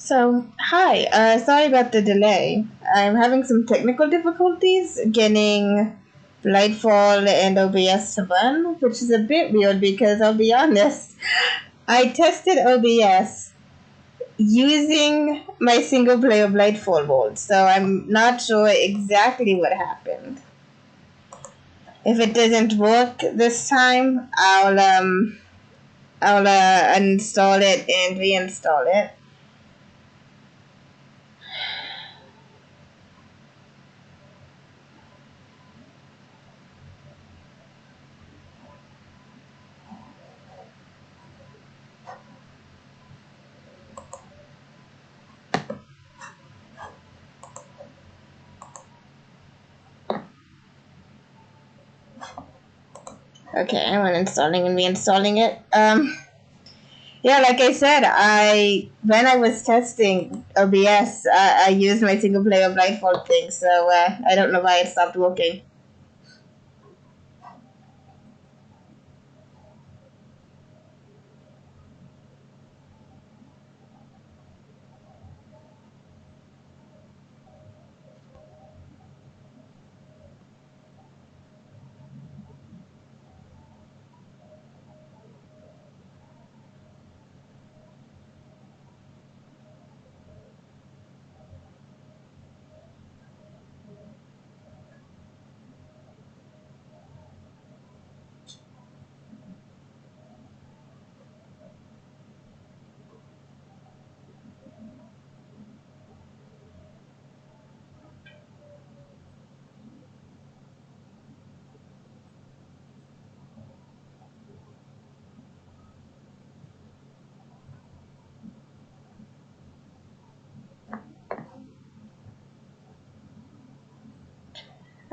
Hi, sorry about the delay. I'm having some technical difficulties getting Blightfall and OBS to run, which is a bit weird because I'll be honest, I tested OBS using my single player Blightfall mode, so I'm not sure exactly what happened. If it doesn't work this time, I'll uninstall it and reinstall it. Okay, I'm uninstalling and reinstalling it. Yeah, like I said, when I was testing OBS, I used my single player Blightfall thing, so I don't know why it stopped working.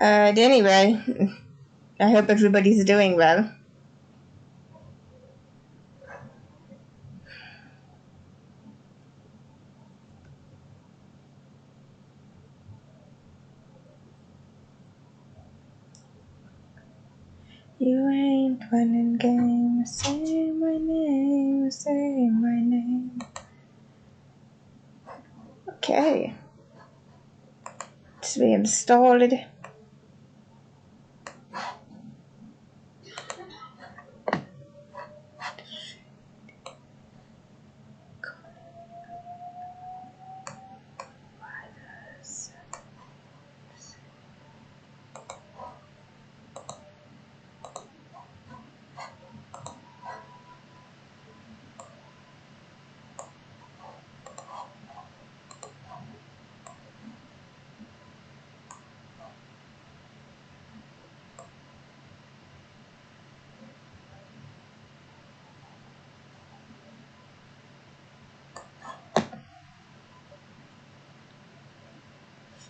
Anyway, I hope everybody's doing well. You ain't running games, say my name, say my name. Okay. Let's reinstall it.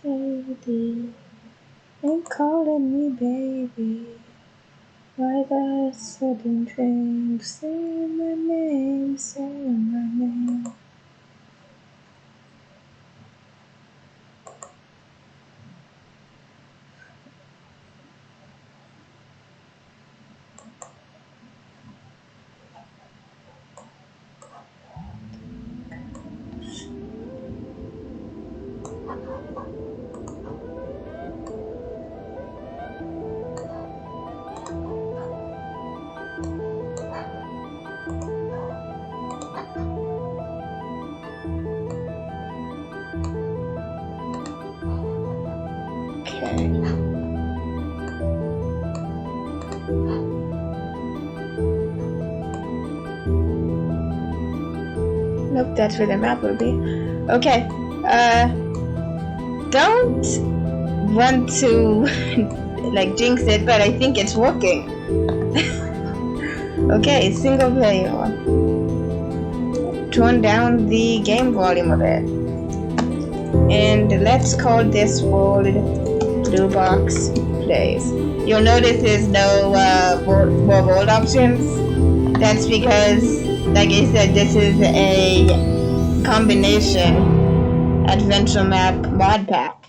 Shady, ain't calling me baby. Why the sudden change? Say my name, say my name. Okay. Nope, that's where the map will be. Okay. Don't want to like jinx it, but I think it's working. Okay, single player. Turn down the game volume a bit. And let's call this world Bluebox Plays. You'll notice there's no more world options. That's because, like I said, this is a combination adventure map mod pack.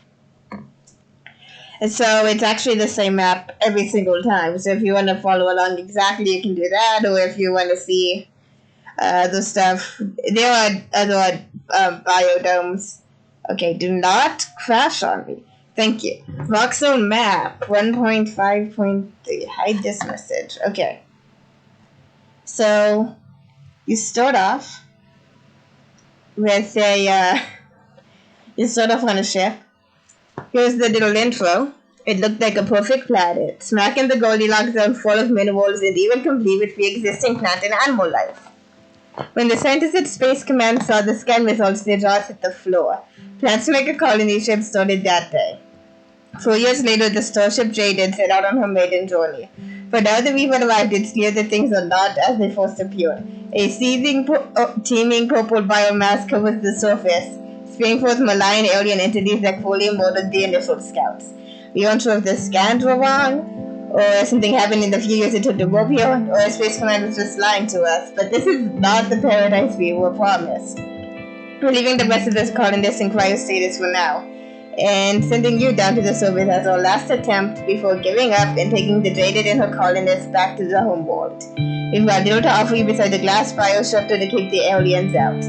And so it's actually the same map every single time. So if you want to follow along exactly, you can do that. Or if you want to see the stuff, there are other biodomes. Okay, do not crash on me. Thank you. Voxel map 1.5.3. Hide this message. Okay. So you start off with you start off on a ship. Here's the little intro. It looked like a perfect planet, smack in the Goldilocks zone, full of minerals and even complete with pre-existing plant and animal life. When the scientists at Space Command saw the scan results, their jaws hit the floor. Plans to make a colony ship started that day. 4 years later, the starship Jaded set out on her maiden journey. But now that we've arrived, it's clear that things are not as they first appeared. A seething, teeming purple biomass covers the surface, spewing forth malign alien entities that fully murdered the initial scouts. We aren't sure if the scans were wrong, or something happened in the few years it took to warp here, or Space Command was just lying to us. But this is not the paradise we were promised. We're leaving the rest of this colonist in cryostasis for now, and sending you down to the surface as our last attempt before giving up and taking the Jaded and her colonists back to the homeworld. We've got little to offer you beside the glass bioshelter to keep the aliens out.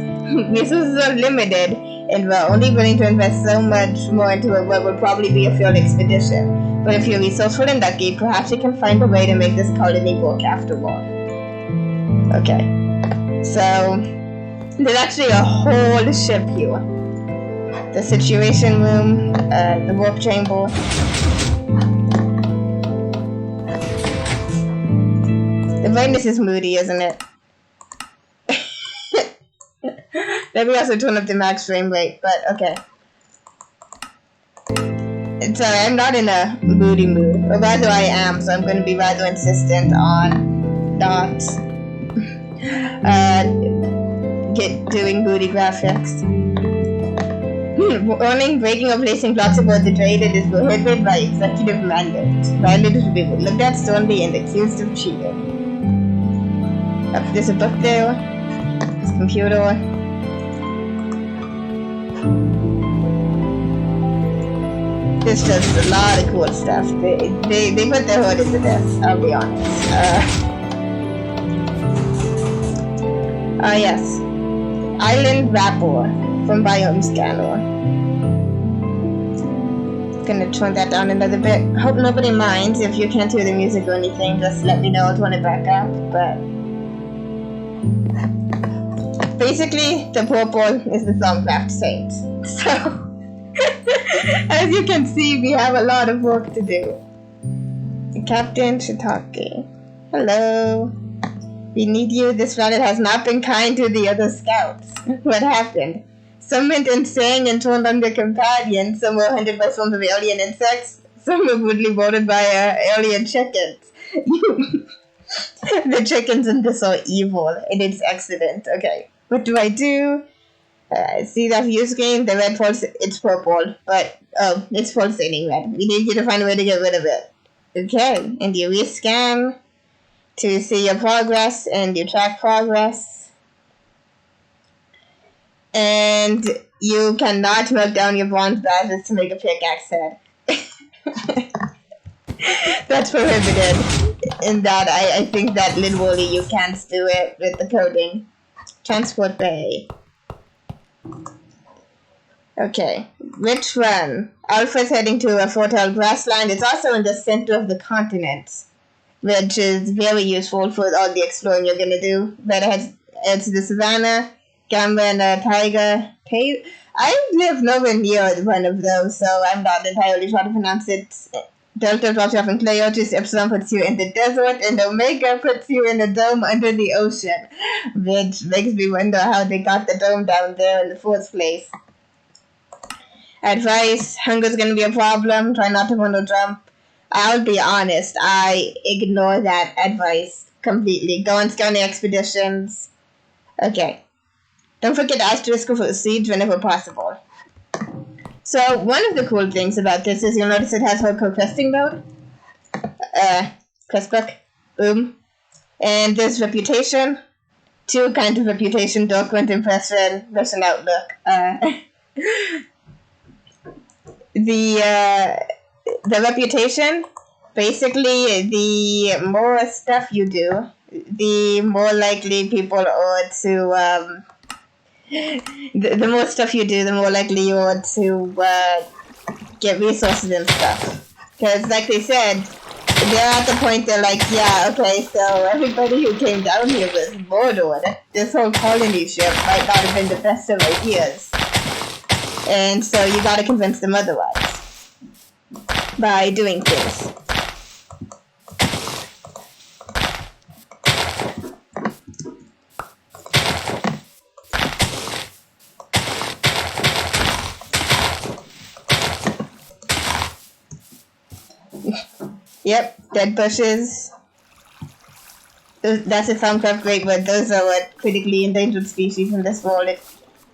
Resources are limited, and we're only willing to invest so much more into what will probably be a failed expedition. But if you're resourceful and lucky, perhaps you can find a way to make this colony work after all. Okay, so there's actually a whole ship here. The situation room, the warp chamber. The brightness is moody, isn't it? Let me also turn up the max frame rate, but okay. Sorry, I'm not in a moody mood. Or rather I am, so I'm going to be rather insistent on not doing moody graphics. Warning, breaking or placing blocks aboard the Jaded is prohibited by executive mandate. Violators will be looked at sternly and accused of cheating. There's a book there. There's a computer. There's just a lot of cool stuff. They put their hood into this, I'll be honest. Yes. Island Vapor from Biome Scanner. Gonna turn that down another bit. Hope nobody minds. If you can't hear the music or anything, just let me know. I'll turn it back up. But basically, the purple is the Thaumcraft Saint. So, as you can see, we have a lot of work to do. Captain Shiitake. Hello. We need you. This planet has not been kind to the other scouts. What happened? Some went insane and turned on their companions. Some were hunted by swarms of alien insects. Some were brutally murdered by alien chickens. The chickens in this are evil, and it's excellent. Okay, what do I do? See that view screen? The red pulse, it's purple, but, it's pulsating red. We need you to find a way to get rid of it. Okay, and you rescan to see your progress, and you track progress. And you cannot melt down your bronze badges to make a pickaxe head. That's prohibited. In that, I think that literally you can't do it with the coding. Transport bay. Okay, which one? Alpha's heading to a fertile grassland. It's also in the center of the continent, which is very useful for all the exploring you're gonna do. Beta heads to the savannah. Gamba and Taiga. I live nowhere near one of those, so I'm not entirely sure how to pronounce it. Delta drops you off in Cleotis, Epsilon puts you in the desert, and Omega puts you in a dome under the ocean, which makes me wonder how they got the dome down there in the first place. Advice, hunger's gonna be a problem, try not to want to jump. I'll be honest, I ignore that advice completely. Go on scouting expeditions. Okay. Don't forget to asterisk for siege whenever possible. So, one of the cool things about this is you'll notice it has hardcore questing mode. Quest book. Boom. And there's reputation. 2 kinds of reputation, document impression, mission outlook. The reputation, basically, the more stuff you do, the more likely people are to The more stuff you do, the more likely you are to get resources and stuff. Because, like they said, they're at the point they're like, yeah, okay, so everybody who came down here was murdered. This whole colony ship might not have been the best of ideas. And so you gotta convince them otherwise by doing things. Yep, dead bushes. That's a Thaumcraft great, but those are what critically endangered species in this world.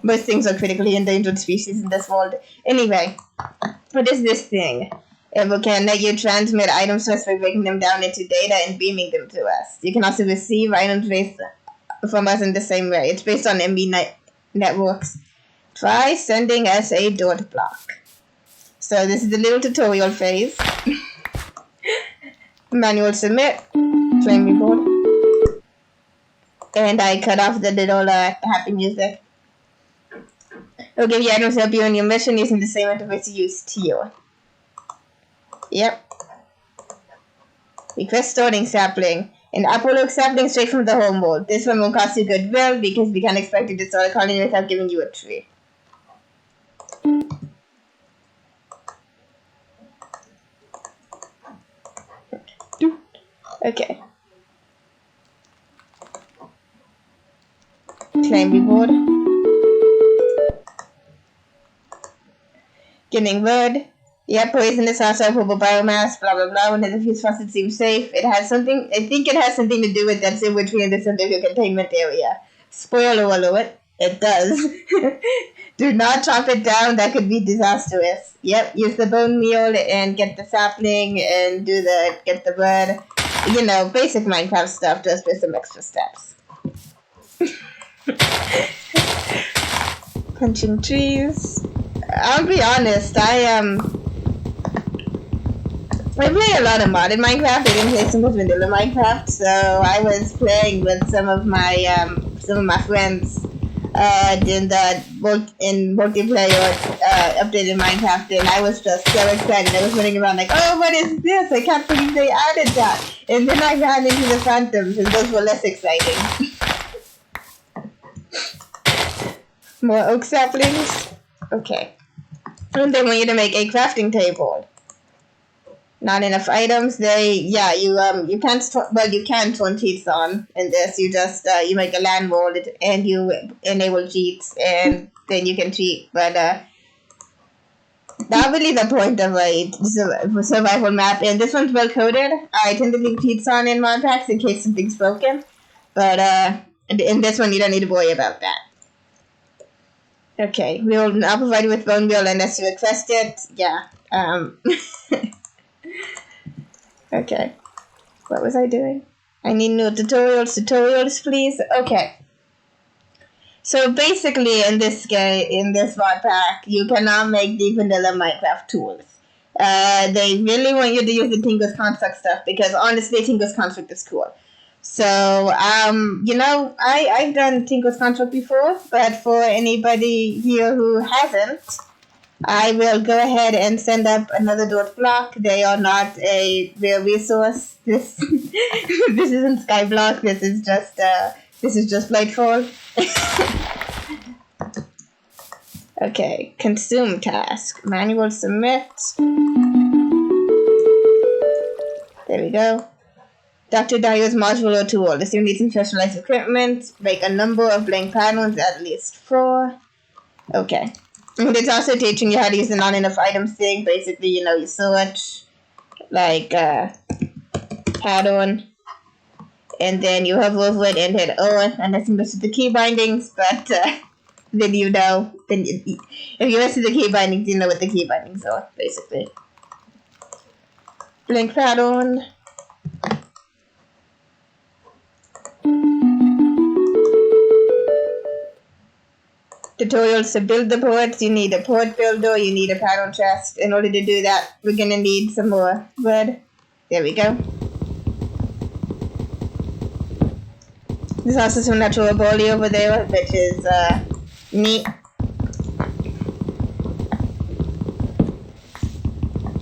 Most things are critically endangered species in this world. Anyway, what is this thing? It can let you transmit items to us by breaking them down into data and beaming them to us. You can also receive items based from us in the same way. It's based on MB networks. Try sending us a dot block. So this is the little tutorial phase. Manual submit. Flame report. And I cut off the little happy music. It'll give you items to help you in your mission using the same interface you used here. Yep. Request storing sapling. An apple oak sapling straight from the home world. This one will cost you goodwill because we can't expect you to start a colony without giving you a tree. Okay. Claim reward. Getting word. Yeah, poisonous also purple biomass, blah blah blah. When the diffuse faucet seems safe, it has something. I think it has something to do with that's in between the center of your containment area. Spoiler alert, it does. Do not chop it down, that could be disastrous. Yep, use the bone meal and get the sapling and get the bird. You know, basic Minecraft stuff, just with some extra steps. Punching trees. I'll be honest, I play a lot of modded Minecraft. I didn't play so much vanilla Minecraft, so I was playing with some of my friends in multiplayer updated Minecraft, and I was just so excited. I was running around like, oh, what is this? I can't believe they added that. And then I ran into the phantoms, and those were less exciting. More oak saplings. Okay. And they want you to make a crafting table. Not enough items. You can turn cheats on in this. You just you make a land world and you enable cheats, and then you can cheat. But not really the point of a survival map. And this one's well coded. I tend to leave cheats on in modpacks in case something's broken. But in this one, you don't need to worry about that. Okay, we will now provide you with bone meal unless you request it. Yeah. Okay. What was I doing? I need new tutorials, please. Okay. So basically, in this mod pack, you cannot make the vanilla Minecraft tools. They really want you to use the Tinker's Construct stuff because honestly, Tinker's Construct is cool. So, I've done Tinker's Construct before, but for anybody here who hasn't, I will go ahead and send up another dot block. They are not a real resource. This isn't Skyblock. This is just Blightfall. Okay, consume task. Manual submit. There we go. Dr. Dio's modular tool. This you need some specialized equipment. Make a number of blank patterns, at least 4. Okay. And it's also teaching you how to use the not enough items thing. Basically, you search, like, pattern, and then you hover over it and hit O, and that's mess with the key bindings, but, then if you mess with the key bindings, you know what the key bindings are, basically. Blank pattern. Tutorials to build the ports. You need a port builder, you need a pattern chest. In order to do that, we're gonna need some more wood. There we go. There's also some natural barley over there, which is Neat.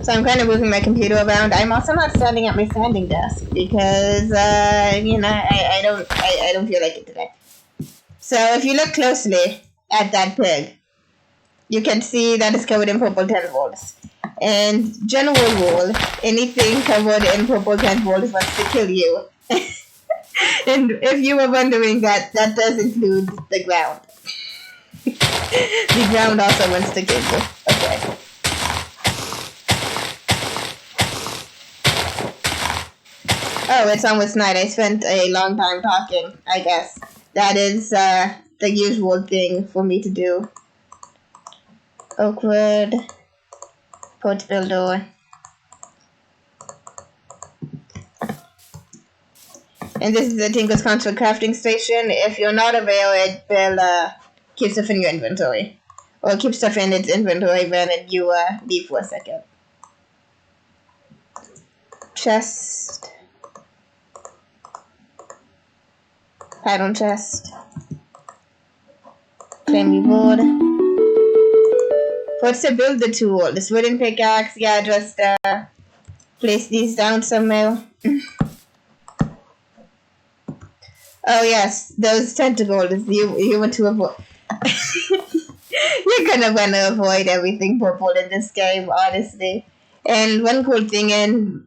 So I'm kind of moving my computer around. I'm also not standing at my standing desk because, you know, I don't feel like it today. So if you look closely at that pig, you can see that it's covered in purple 10 volts. And general rule, anything covered in purple 10 volts wants to kill you. And if you were wondering that does include the ground. The ground also wants to kill you. Okay. Oh, it's almost night. I spent a long time talking, I guess. That is the usual thing for me to do. Oakwood. Portable door. And this is the Tinkle's Console crafting station. If you're not aware, it will keep stuff in your inventory. Or keep stuff in its inventory when you leave for a second. Chest. Iron chest. Claim reward. What's to build the tool? This wooden pickaxe, yeah, just place these down somewhere. Oh yes, those tentacles you want to avoid. You're gonna want to avoid everything purple in this game, honestly. And one cool thing in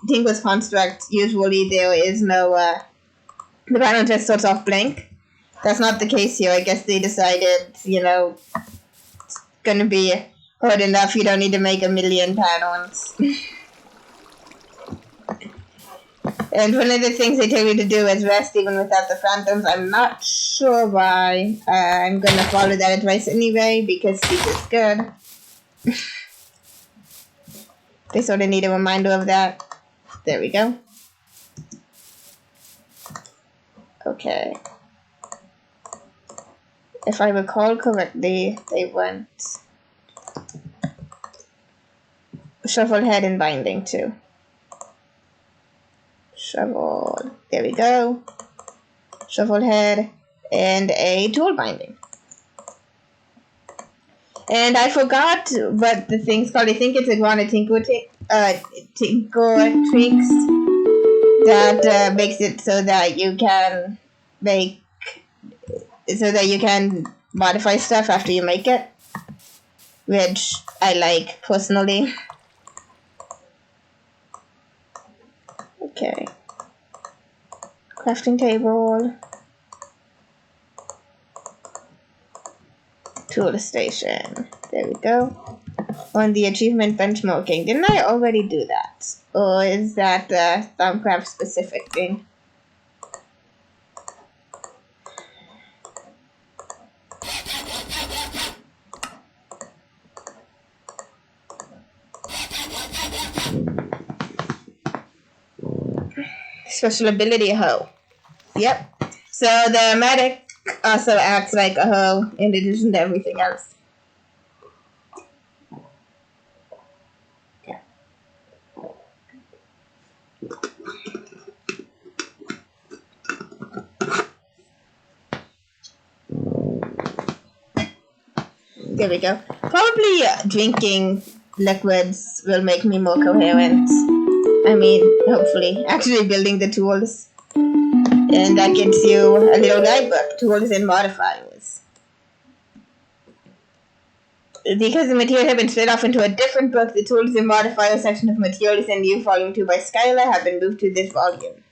Tinkle's Construct, usually there is no, the panel just starts off blank. That's not the case here. I guess they decided, you know, it's gonna be hard enough, you don't need to make a million panels. And one of the things they tell you to do is rest even without the phantoms. I'm not sure why. I'm gonna follow that advice anyway, because sleep is good. They sort of need a reminder of that. There we go. Okay. If I recall correctly, they went shovel head and binding too. Shovel. There we go. Shovel head and a tool binding. And I forgot what the thing's called. I think it's a Guana Tinker Trinks that makes it so that you can modify stuff after you make it, which I like personally. Okay. Crafting table. Tool station. There we go. On the achievement benchmarking. Didn't I already do that? Or is that a Thaumcraft specific thing? Special ability hoe. Yep. So the medic also acts like a hoe in addition to everything else. There we go. Probably drinking liquids will make me more coherent. I mean, hopefully. Actually building the tools. And that gives you a little guidebook. Tools and modifiers. Because the materials have been split off into a different book, the tools and modifiers section of materials in New Volume 2 by Skylar have been moved to this volume.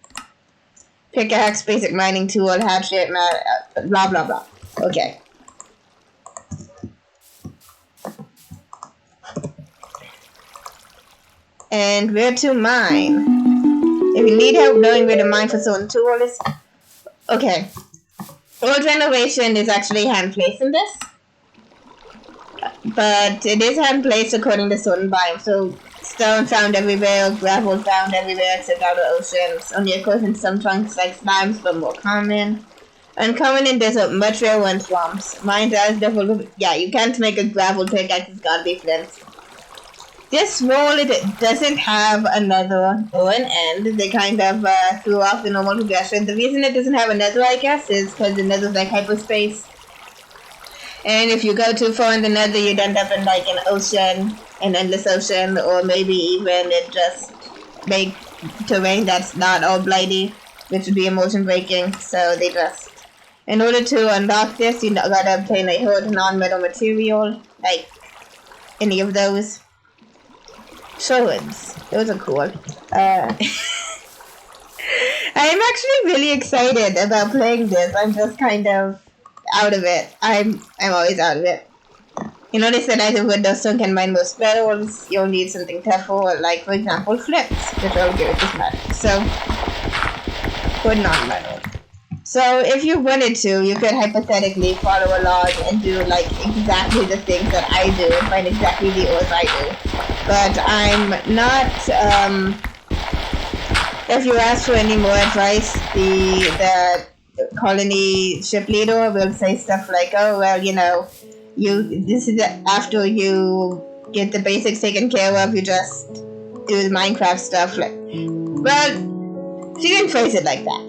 Pickaxe, basic mining tool, hatchet, blah blah blah. Okay. And where to mine. If you need help knowing where to mine for certain tools. Okay. Old Renovation is actually hand placed in this. But it is hand placed according to certain biomes. So stone found everywhere, gravel found everywhere except outer oceans. Only occurs in some chunks like slimes, but more common. Uncommon in desert, much rarer in swamps. Mine does definitely. Yeah, you can't make a gravel pickaxe, it's gotta be flint. This roll, it doesn't have another or an end. They kind of threw off the normal progression. The reason it doesn't have another, I guess, is because the nether's like hyperspace. And if you go too far in the nether, you'd end up in like an ocean, an endless ocean, or maybe even it just make terrain that's not all blighty, which would be emotion breaking. So they just, in order to unlock this, you gotta obtain a hood non-metal material, like any of those. Swords, those are cool. I'm actually really excited about playing this. I'm just kind of out of it. I'm always out of it. You know, they said either Windowstone can mine most metals, you'll need something tougher, like for example flips, which I'll give it this metal. So, for non-metal. So if you wanted to, you could hypothetically follow along and do like exactly the things that I do and find exactly the ores I do. But I'm not, if you ask for any more advice, the colony ship leader will say stuff like, oh, well, you know, this is after you get the basics taken care of, you just do the Minecraft stuff. Like, well, she didn't phrase it like that.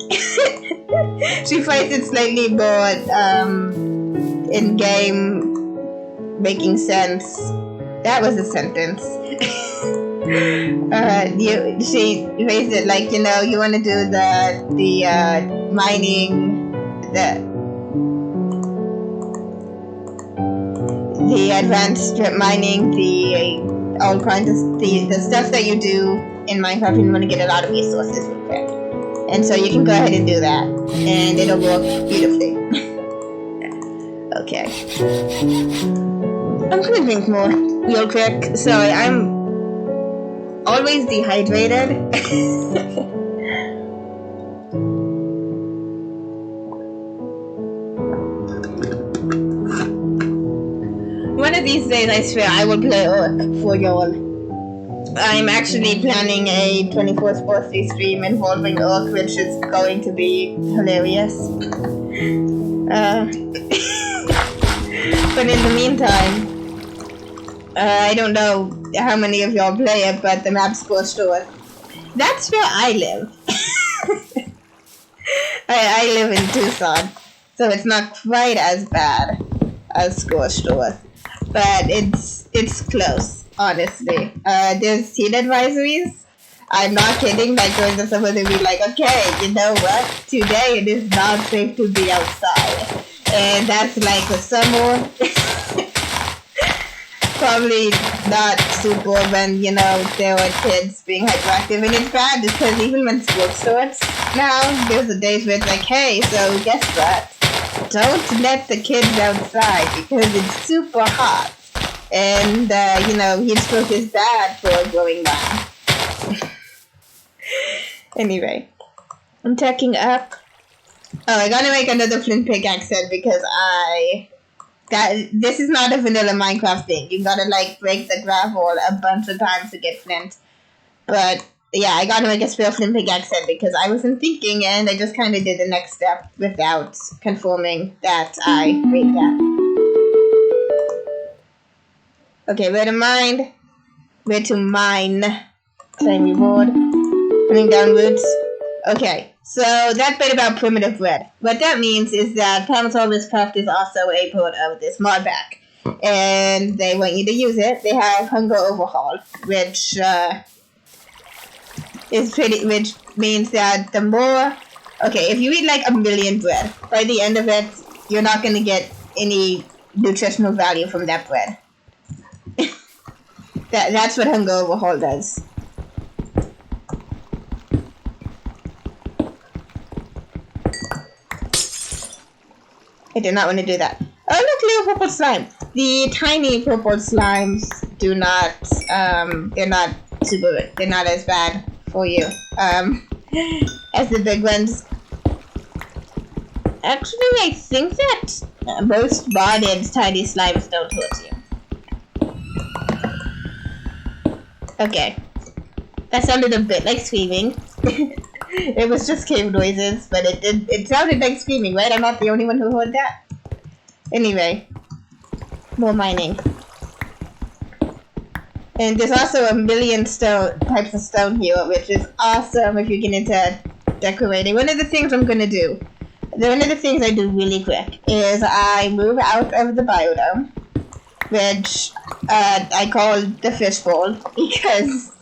She phrased it slightly more in-game, making sense. That was a sentence. She phrased it like, you know, you want to do the mining, the advanced strip mining, all kinds of the stuff that you do in Minecraft, and you want to get a lot of resources real quick. And so you can go ahead and do that, and it'll work beautifully. Okay. I'm gonna drink more real quick. Sorry, I'm always dehydrated. One of these days, I swear, I will play Orc for y'all. I'm actually planning a 24th birthday stream involving Orc, which is going to be hilarious. But in the meantime, I don't know how many of y'all play it, but the map's Scorched Earth. That's where I live. I live in Tucson, so it's not quite as bad as Scorched Earth, but it's close, honestly. There's heat advisories. I'm not kidding. Like, going to someone to be like, okay, you know what? Today it is not safe to be outside, and that's like the summer. Probably not super when, you know, there were kids being hyperactive, and it's bad because even when school starts now, there's a day where it's like, hey, so guess what? Don't let the kids outside because it's super hot, and, you know, heat stroke is bad for growing down. Anyway, I'm tucking up. Oh, I gotta make another flint pickaxe set because this is not a vanilla Minecraft thing. You gotta like break the gravel a bunch of times to get flint. But yeah, I gotta make a spare flint pickaxe set because I wasn't thinking, and I just kind of did the next step without confirming that I made that. Okay, where to mine? Where to mine? Claim reward. Putting down roots. Okay, so that bit about primitive bread. What that means is that Pamatolis Craft is also a part of this modpack, and they want you to use it. They have Hunger Overhaul, which which means that the more, okay, if you eat like 1,000,000 bread, by the end of it, you're not going to get any nutritional value from that bread. That's what Hunger Overhaul does. I did not want to do that. Oh, look, little purple slime. The tiny purple slimes do not, they're not as bad for you, as the big ones. Actually, I think that most bodied tiny slimes don't hurt you. Okay. That sounded a bit like screaming. It was just cave noises, but it sounded like screaming, right? I'm not the only one who heard that. Anyway, more mining. And there's also 1,000,000 types of stone here, which is awesome if you get into decorating. One of the things I'm gonna do one of the things I do really quick is I move out of the biodome, which I call the fishbowl because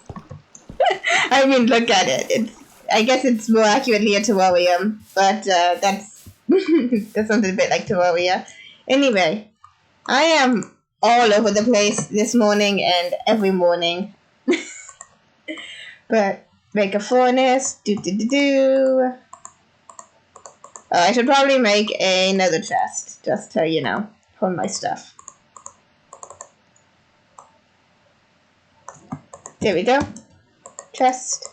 I mean, look at it. I guess it's more accurately a terrarium, but that's that sounds a bit like Terraria. Anyway, I am all over the place this morning and every morning. But make a furnace. I should probably make another chest just to, you know, hold my stuff. There we go. Chest.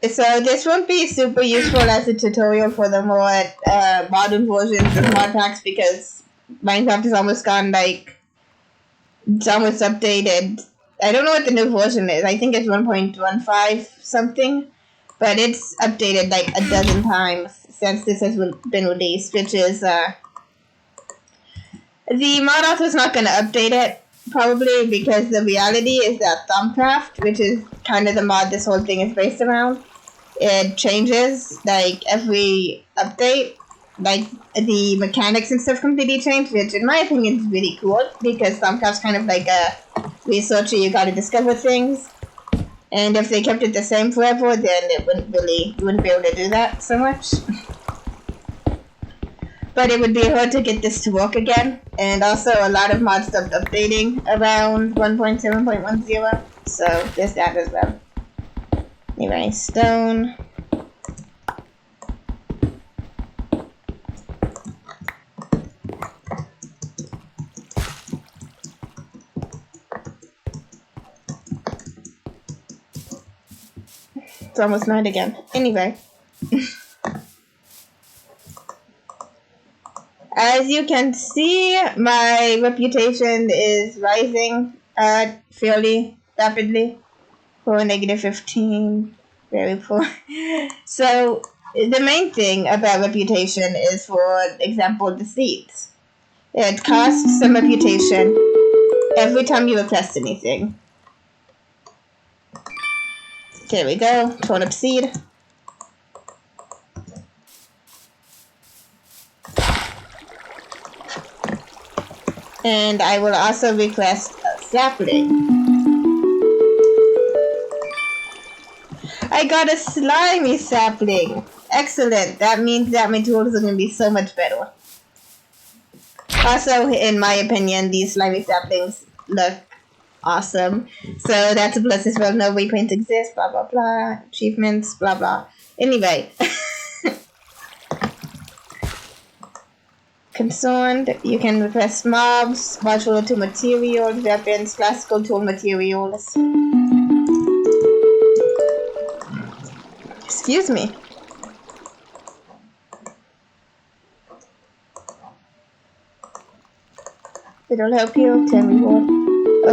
So this won't be super useful as a tutorial for the more modern versions of modpacks because Minecraft is almost gone, like, it's almost updated. I don't know what the new version is. I think it's 1.15 something, but it's updated like a dozen times since this has been released, which is the mod author's not going to update it, probably because the reality is that Thumbcraft, which is kind of the mod this whole thing is based around, it changes like every update. Like the mechanics and stuff completely change, which in my opinion is really cool because Thumbcraft's kind of like a researcher, you gotta discover things. And if they kept it the same forever, then it wouldn't be able to do that so much. But it would be hard to get this to work again. And also a lot of mods stopped updating around 1.7.10, so there's that as well. Anyway, stone. It's almost night again. Anyway. As you can see, my reputation is rising fairly rapidly. For -15. Very poor. So, the main thing about reputation is, for example, the seeds. It costs some reputation every time you request anything. There we go. Turnip seed. And I will also request a sapling. I got a slimy sapling. Excellent. That means that my tools are going to be so much better. Also, in my opinion, these slimy saplings look awesome. So that's a plus as well. No waypoints exist, blah, blah, blah. Achievements, blah, blah. Anyway. Concerned, you can request mobs, modular tool materials, weapons, classical tool materials. Excuse me. It'll help you. Tell me what.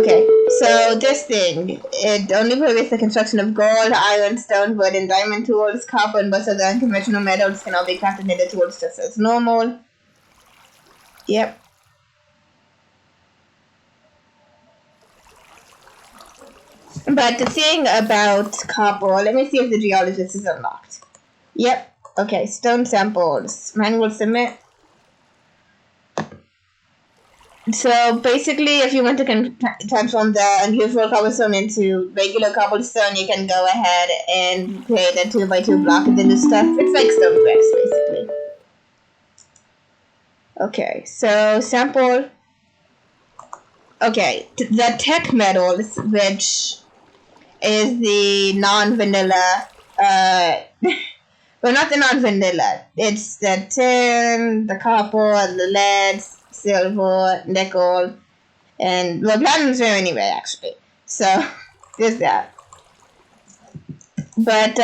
Okay, so this thing, it only prohibits the construction of gold, iron, stone, wood, and diamond tools. Copper and most of the unconventional metals can all be crafted into tools just as normal. Yep. But the thing about copper, let me see if the geologist is unlocked. Yep. Okay, stone samples. Manual submit. So basically, if you want to transform the unusual cobblestone into regular cobblestone, you can go ahead and create a 2x2 block of the new stuff. It's like stone bricks, basically. Okay, so sample. Okay, the tech metals, which is the non-vanilla, well, not the non-vanilla. It's the tin, the copper, the lead, silver, nickel, and, well, platinum's rare anyway, actually. So, there's that. But,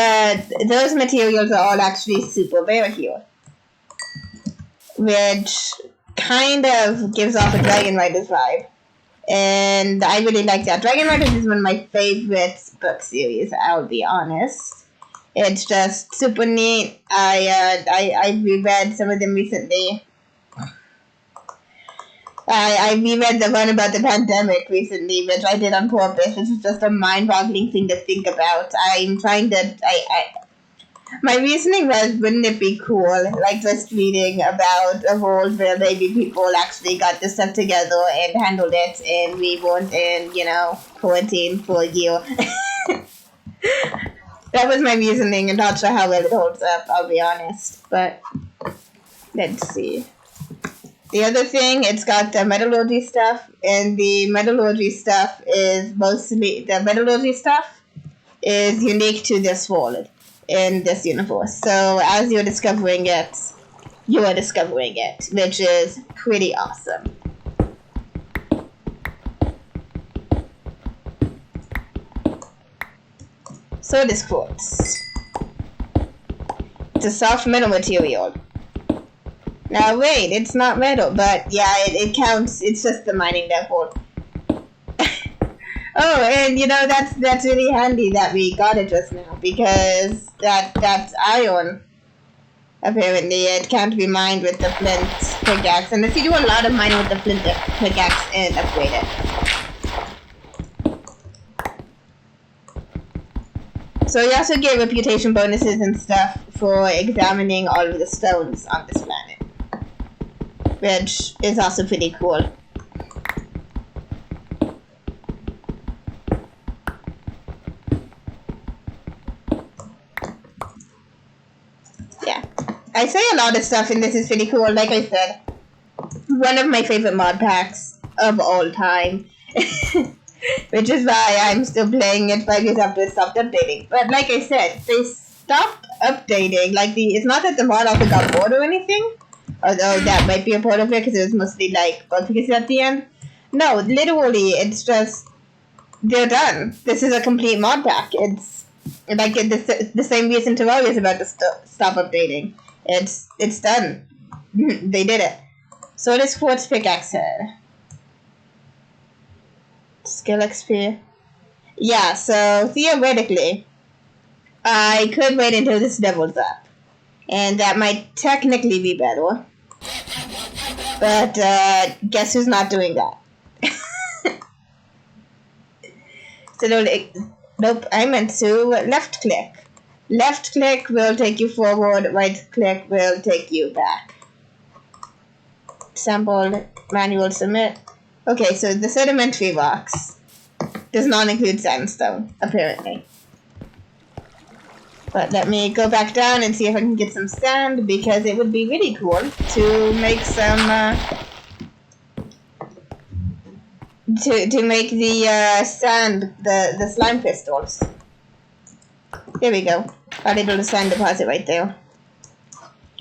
those materials are all actually super rare here. Which kind of gives off a Dragon Riders vibe. And I really like that. Dragon Riders is one of my favorite book series, I'll be honest. It's just super neat. I reread some of them recently. I reread the one about the pandemic recently, which I did on purpose, which is just a mind-boggling thing to think about. I'm trying to... My reasoning was, wouldn't it be cool, like just reading about a world where maybe people actually got this stuff together and handled it, and we weren't in, quarantine for a year. That was my reasoning, and not sure how well it holds up, I'll be honest. But, let's see. The other thing, it's got the metallurgy stuff, and the metallurgy stuff is unique to this world in this universe. So as you're discovering it, you are discovering it, which is pretty awesome. So this quartz. It's a soft metal material. Now wait, it's not metal, but yeah, it counts. It's just the mining level. Oh, and that's really handy that we got it just now, because that's iron. Apparently, it can't be mined with the flint pickaxe, unless you do a lot of mining with the flint pickaxe and upgrade it. So you also get reputation bonuses and stuff for examining all of the stones on this planet, which is also pretty cool. Yeah, I say a lot of stuff and this is pretty cool. Like I said, one of my favorite mod packs of all time. Which is why I'm still playing it 5 years after it stopped updating. But like I said, they stopped updating. It's not that the mod also got bored or anything. Although that might be a part of it because it was mostly bug fixes at the end. No, literally, it's just, they're done. This is a complete mod pack. It's like the same reason Terraria is about to stop updating. It's done. They did it. So this quartz pickaxe head. Skill XP. Yeah, so theoretically, I could wait until this levels up. And that might technically be better. But, guess who's not doing that? So, nope, I meant to left click. Left click will take you forward, right click will take you back. Sample, manual submit. Okay, so the sedimentary rocks does not include sandstone, apparently. But let me go back down and see if I can get some sand, because it would be really cool to make some, to make the, sand, the slime crystals. There we go. Got a little sand deposit right there.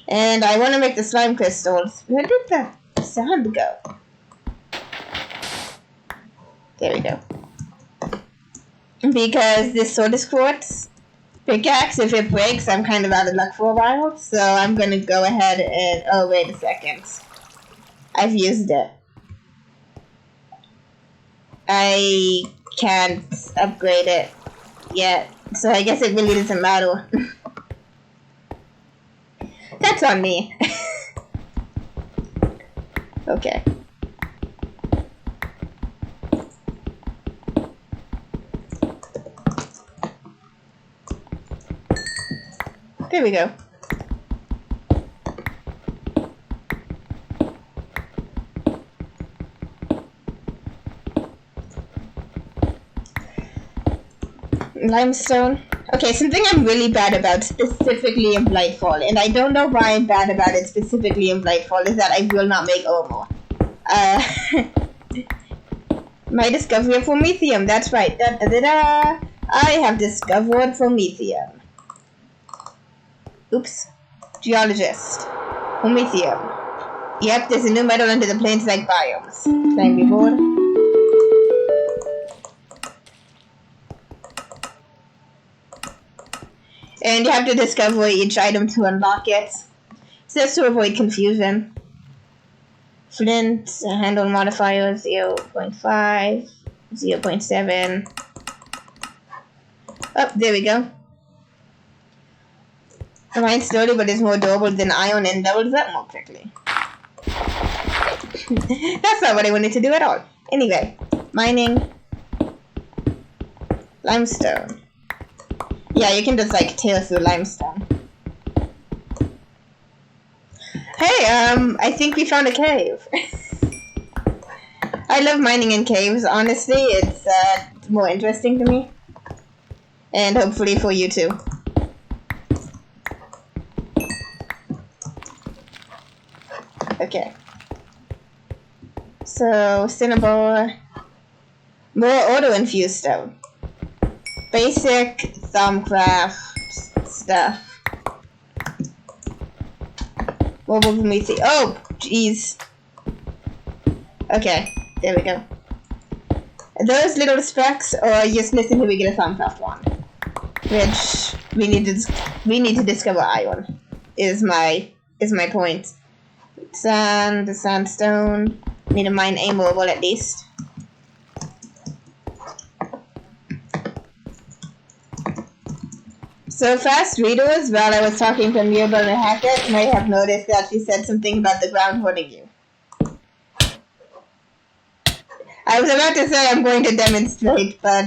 And I want to make the slime crystals. Where did the sand go? There we go. Because this sword is quartz pickaxe, if it breaks, I'm kind of out of luck for a while. So I'm going to go ahead and... Oh, wait a second. I've used it. I can't upgrade it yet. So I guess it really doesn't matter. That's on me. Okay. There we go. Limestone. Okay, something I'm really bad about specifically in Blightfall, and I don't know why I'm bad about it specifically in Blightfall, is that I will not make armor. My discovery of Promethium, that's right. Da, da, da, da. I have discovered Promethium. Oops. Geologist. Promethium. Yep, there's a new metal under the plains-like biomes. Climb reward. And you have to discover each item to unlock it. So that's to avoid confusion. Flint, handle modifier 0.5, 0.7. Oh, there we go. Mine's sturdy, but it's more durable than iron and levels up more quickly. That's not what I wanted to do at all. Anyway, mining. Limestone. Yeah, you can just like tear through limestone. Hey, I think we found a cave. I love mining in caves, honestly. It's more interesting to me. And hopefully for you too. Okay. So, Cinnabore. More auto-infused stone. Basic Thumbcraft stuff. Mobile Prometheus. Oh, jeez. Okay, there we go. Those little specks are useless until we get a Thumbcraft one. Which we need to discover iron. Is my point. Sand, sandstone. Need to mine a mobile at least. So fast readers, while I was talking to Mia about the hackers, might have noticed that she said something about the ground hoarding you. I was about to say I'm going to demonstrate, but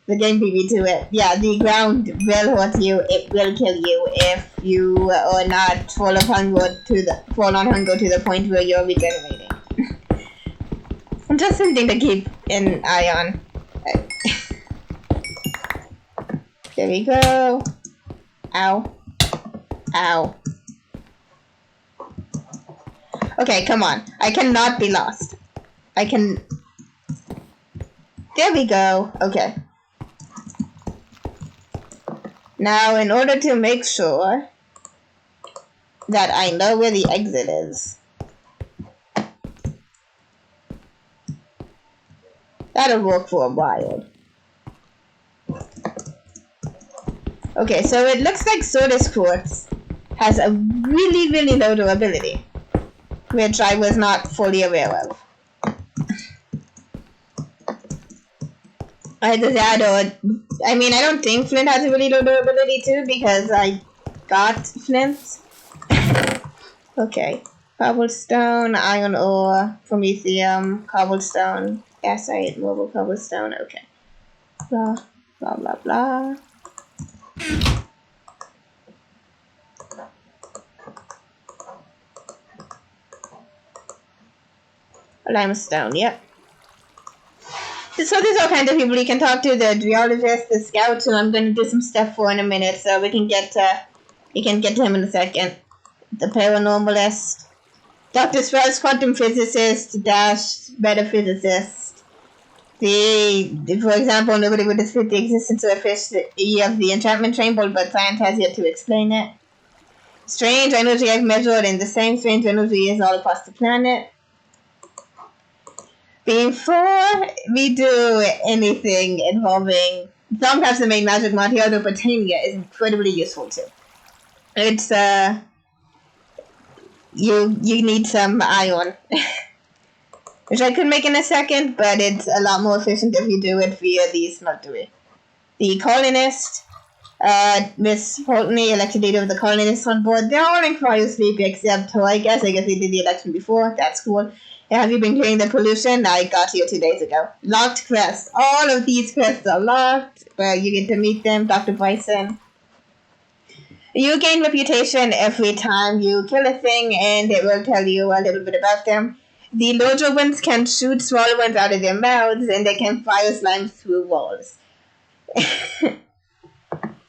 the game beat me to it. Yeah, the ground will hurt you. It will kill you if you are not fall on hunger to the point where you're regenerating. Just something to keep an eye on. There we go. Ow. Ow. Okay, come on. I cannot be lost. I can... There we go. Okay. Now, in order to make sure that I know where the exit is, that'll work for a while. Okay, so it looks like Swordus Quartz has a really, really low durability, which I was not fully aware of. Either that or... I mean, I don't think Flint has a really low durability too, because I got Flint. Okay. Cobblestone, iron ore, promethium, cobblestone, acid, mobile cobblestone, okay. Blah, blah, blah, blah. Limestone, yep. So there's all kinds of people you can talk to, the geologist, the scout, who I'm going to do some stuff for in a minute, so we can get to him in a second. The paranormalist, Dr. Strauss, quantum physicist, dash, metaphysicist. For example, nobody would dispute the existence of a fish of the enchantment chamber, but science has yet to explain it. Strange energy I've measured in the same strange energy as all across the planet. Before we do anything involving Thumbcraft's the main magic mod here, the Britannia is incredibly useful too. It's you need some iron. Which I could make in a second, but it's a lot more efficient if you do it via the smeltery. The colonist, Miss Pulteney, elected leader of the colonists on board. They're all in cryosleep except her, I guess. I guess they did the election before. That's cool. Have you been clearing the pollution? I got here 2 days ago. Locked quests. All of these quests are locked. You get to meet them. Dr. Bryson. You gain reputation every time you kill a thing, and it will tell you a little bit about them. The larger ones can shoot smaller ones out of their mouths, and they can fire slimes through walls.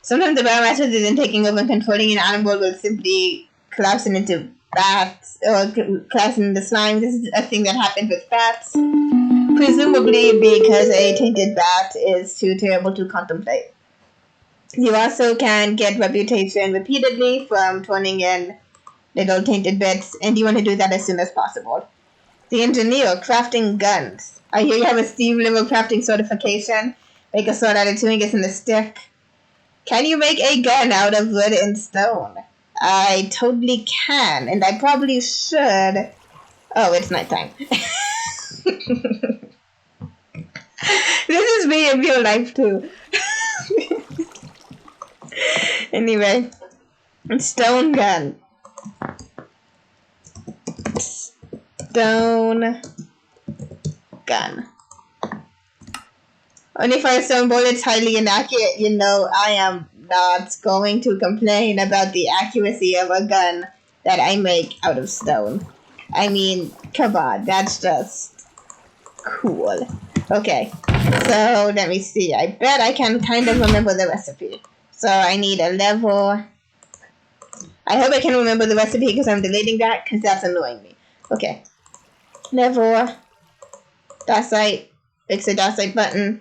Sometimes the Biomaster isn't taking over and controlling an animal will simply collapse into bats, or collapse into slime. This is a thing that happens with bats. Presumably because a tainted bat is too terrible to contemplate. You also can get reputation repeatedly from turning in little tainted bits, and you want to do that as soon as possible. The engineer, crafting guns. I hear you have a Steve level crafting certification. Make a sword out of 2 ingots and a stick. Can you make a gun out of wood and stone? I totally can, and I probably should. Oh, it's nighttime. This is me in real life too. Anyway, stone gun. Stone gun. Only for a stone bullets highly inaccurate. You know, I am not going to complain about the accuracy of a gun that I make out of stone. I mean, come on, that's just cool. Okay, so let me see. I bet I can kind of remember the recipe. So I need a level. I hope I can remember the recipe because I'm deleting that because that's annoying me. Okay. Level. Dacite. Fix the dacite button.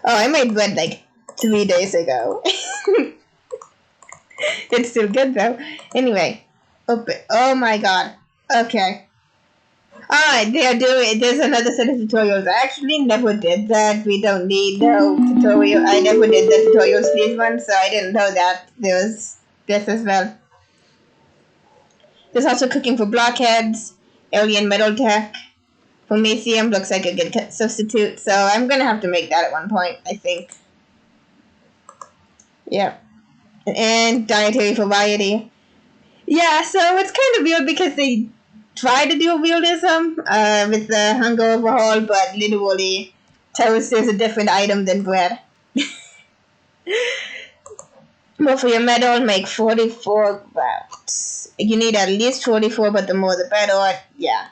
Oh, I made bread like 3 days ago. It's still good though. Anyway. Open. Oh my god. Okay. Alright, there's another set of tutorials. I actually never did that. We don't need no tutorial. I never did the tutorials for these ones, so I didn't know that there was this as well. There's also cooking for blockheads, alien metal tech. Promethium looks like a good substitute, so I'm gonna have to make that at one point, I think. Yep. And dietary variety. Yeah, so it's kind of weird because they try to do realism with the hunger overhaul, but literally toast is a different item than bread. But for your metal, make 44 grams. You need at least 44, but the more the better. Yeah.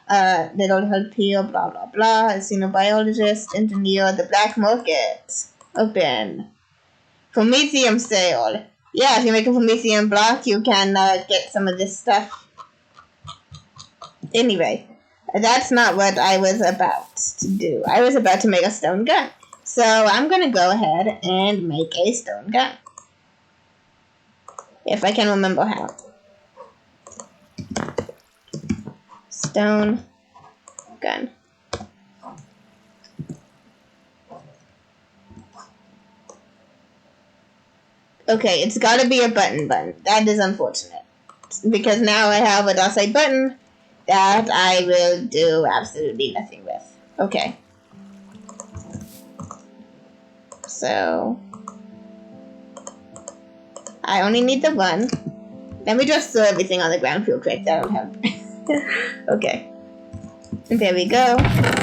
Little help here, blah blah blah. A xenobiologist, engineer, the black market. Open. Promethium sale. Yeah, if you make a Promethium block, you can get some of this stuff. Anyway, that's not what I was about to do. I was about to make a stone gun. So I'm going to go ahead and make a stone gun. If I can remember how. Stone gun. Okay, it's got to be a button. That is unfortunate. Because now I have a dacite button that I will do absolutely nothing with. Okay. So I only need the one. Let me just throw everything on the ground real quick. That'll help. Okay. There we go.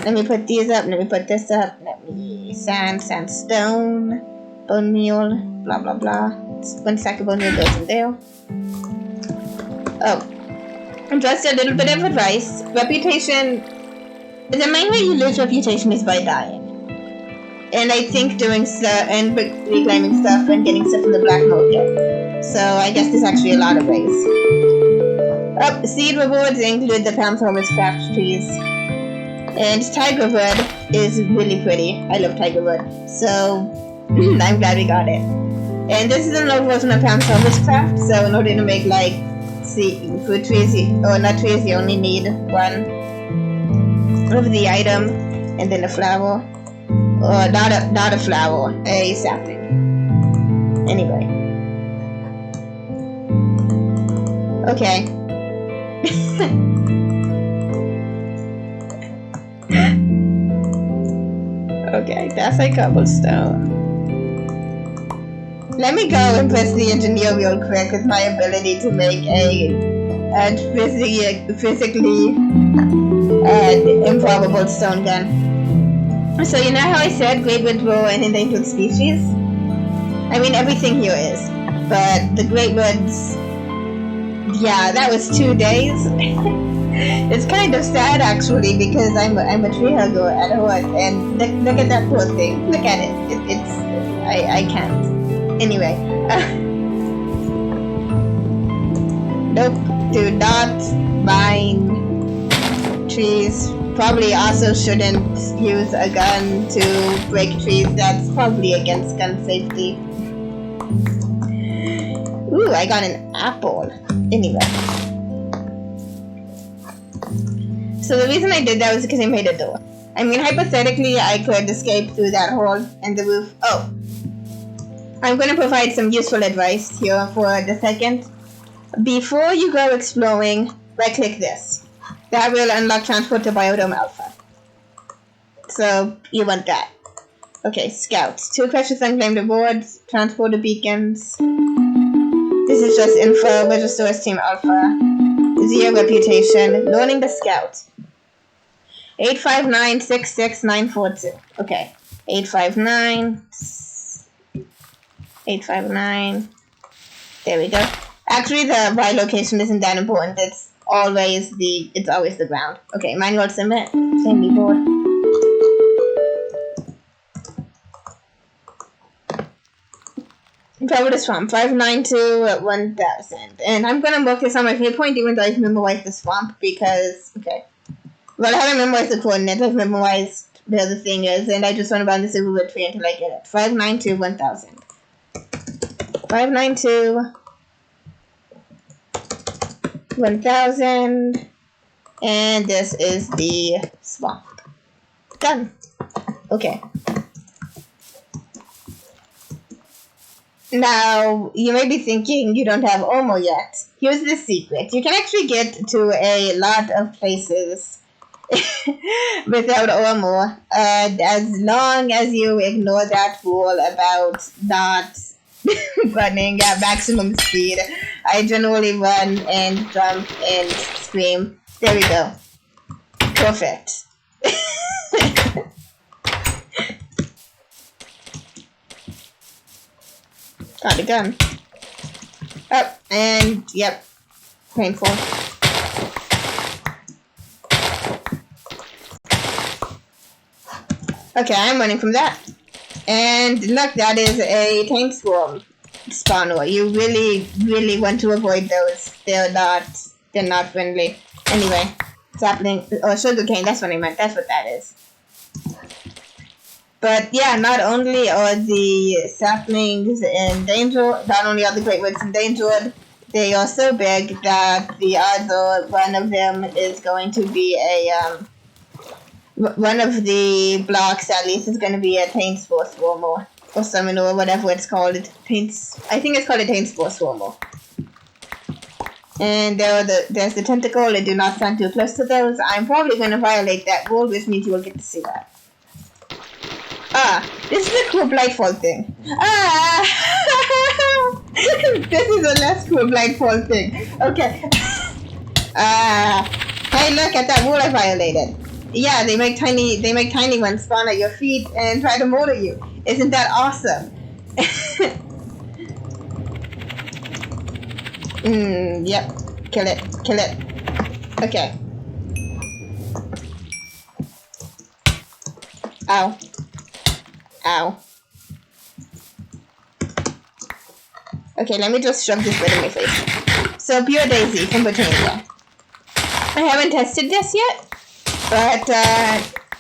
Let me put these up. Let me put this up. Let me sandstone, bone meal, blah blah blah. 1 sack of bone meal goes in there. Oh. And just a little bit of advice. Reputation. The main way you lose reputation is by dying. And I think doing stuff and reclaiming stuff and getting stuff from the black market. So I guess there's actually a lot of ways. Oh, seed rewards include the Panther's craft trees. And tiger wood is really pretty. I love tiger wood. So I'm glad we got it. And this is an old version of Panther's craft. So in order to make like fruit trees, or not trees, you only need one of the item and then a flower. Or not a flower, a sapling. Anyway. Okay. Okay, that's a cobblestone. Let me go and press the engineer real quick with my ability to make a physically improbable stone gun. So you know how I said great woods were an endangered species? I mean, everything here is. But the great woods, yeah, that was 2 days. It's kind of sad actually because I'm a tree hugger at heart, and look at that poor thing. Look at it. I can't. Anyway. Nope. Do not mine trees. Probably also shouldn't use a gun to break trees. That's probably against gun safety. Ooh, I got an apple. Anyway. So the reason I did that was because I made a door. I mean, hypothetically, I could escape through that hole in the roof. Oh. I'm going to provide some useful advice here for the second. Before you go exploring, right-click this. That will unlock transport to Biodome Alpha. So, you want that. Okay, scouts. 2 precious unclaimed rewards. Transporter beacons. This is just info. Register as Team Alpha. 0 reputation. Learning the scout. 859-66942. Okay. 859. There we go. Actually, the Y location isn't that important. It's always the ground. Okay, manual submit. Same keyboard. Travel the swamp. 592 1000. And I'm gonna work this on my point even though I've memorized the swamp because well, I haven't memorized the coordinates. I've memorized where the thing is, and I just want to run the silver wood tree until I get it. 592 1000. 592 1000. And this is the swamp. Done. Okay. Now, you may be thinking you don't have Omo yet. Here's the secret. You can actually get to a lot of places without Omo, as long as you ignore that rule about not running at maximum speed. I generally run and jump and scream. There we go. Perfect. Got the gun. Oh, and yep. Painful. Okay, I'm running from that. And look, that is a tank swarm spawner. You really want to avoid those. They're not friendly. Anyway, sapling or sugarcane, that's what I meant. That's what that is. But yeah, not only are the saplings in danger, not only are the great woods endangered, they are so big that the odds one of them is going to be one of the blocks at least is going to be a taint spore swarmer or summon or whatever it's called. I think it's called a taint spore swarmer. And there's the tentacle. I do not stand too close to those. I'm probably going to violate that rule, which means you will get to see that. This is a cool Blightfall thing. This is a less cool Blightfall thing. Okay. Hey, look at that rule I violated. Yeah, they make tiny ones spawn at your feet and try to murder you. Isn't that awesome? Yep. Kill it. Okay. Ow. Okay, let me just shove this bit in my face. So, Pure Daisy from Botania. I haven't tested this yet, but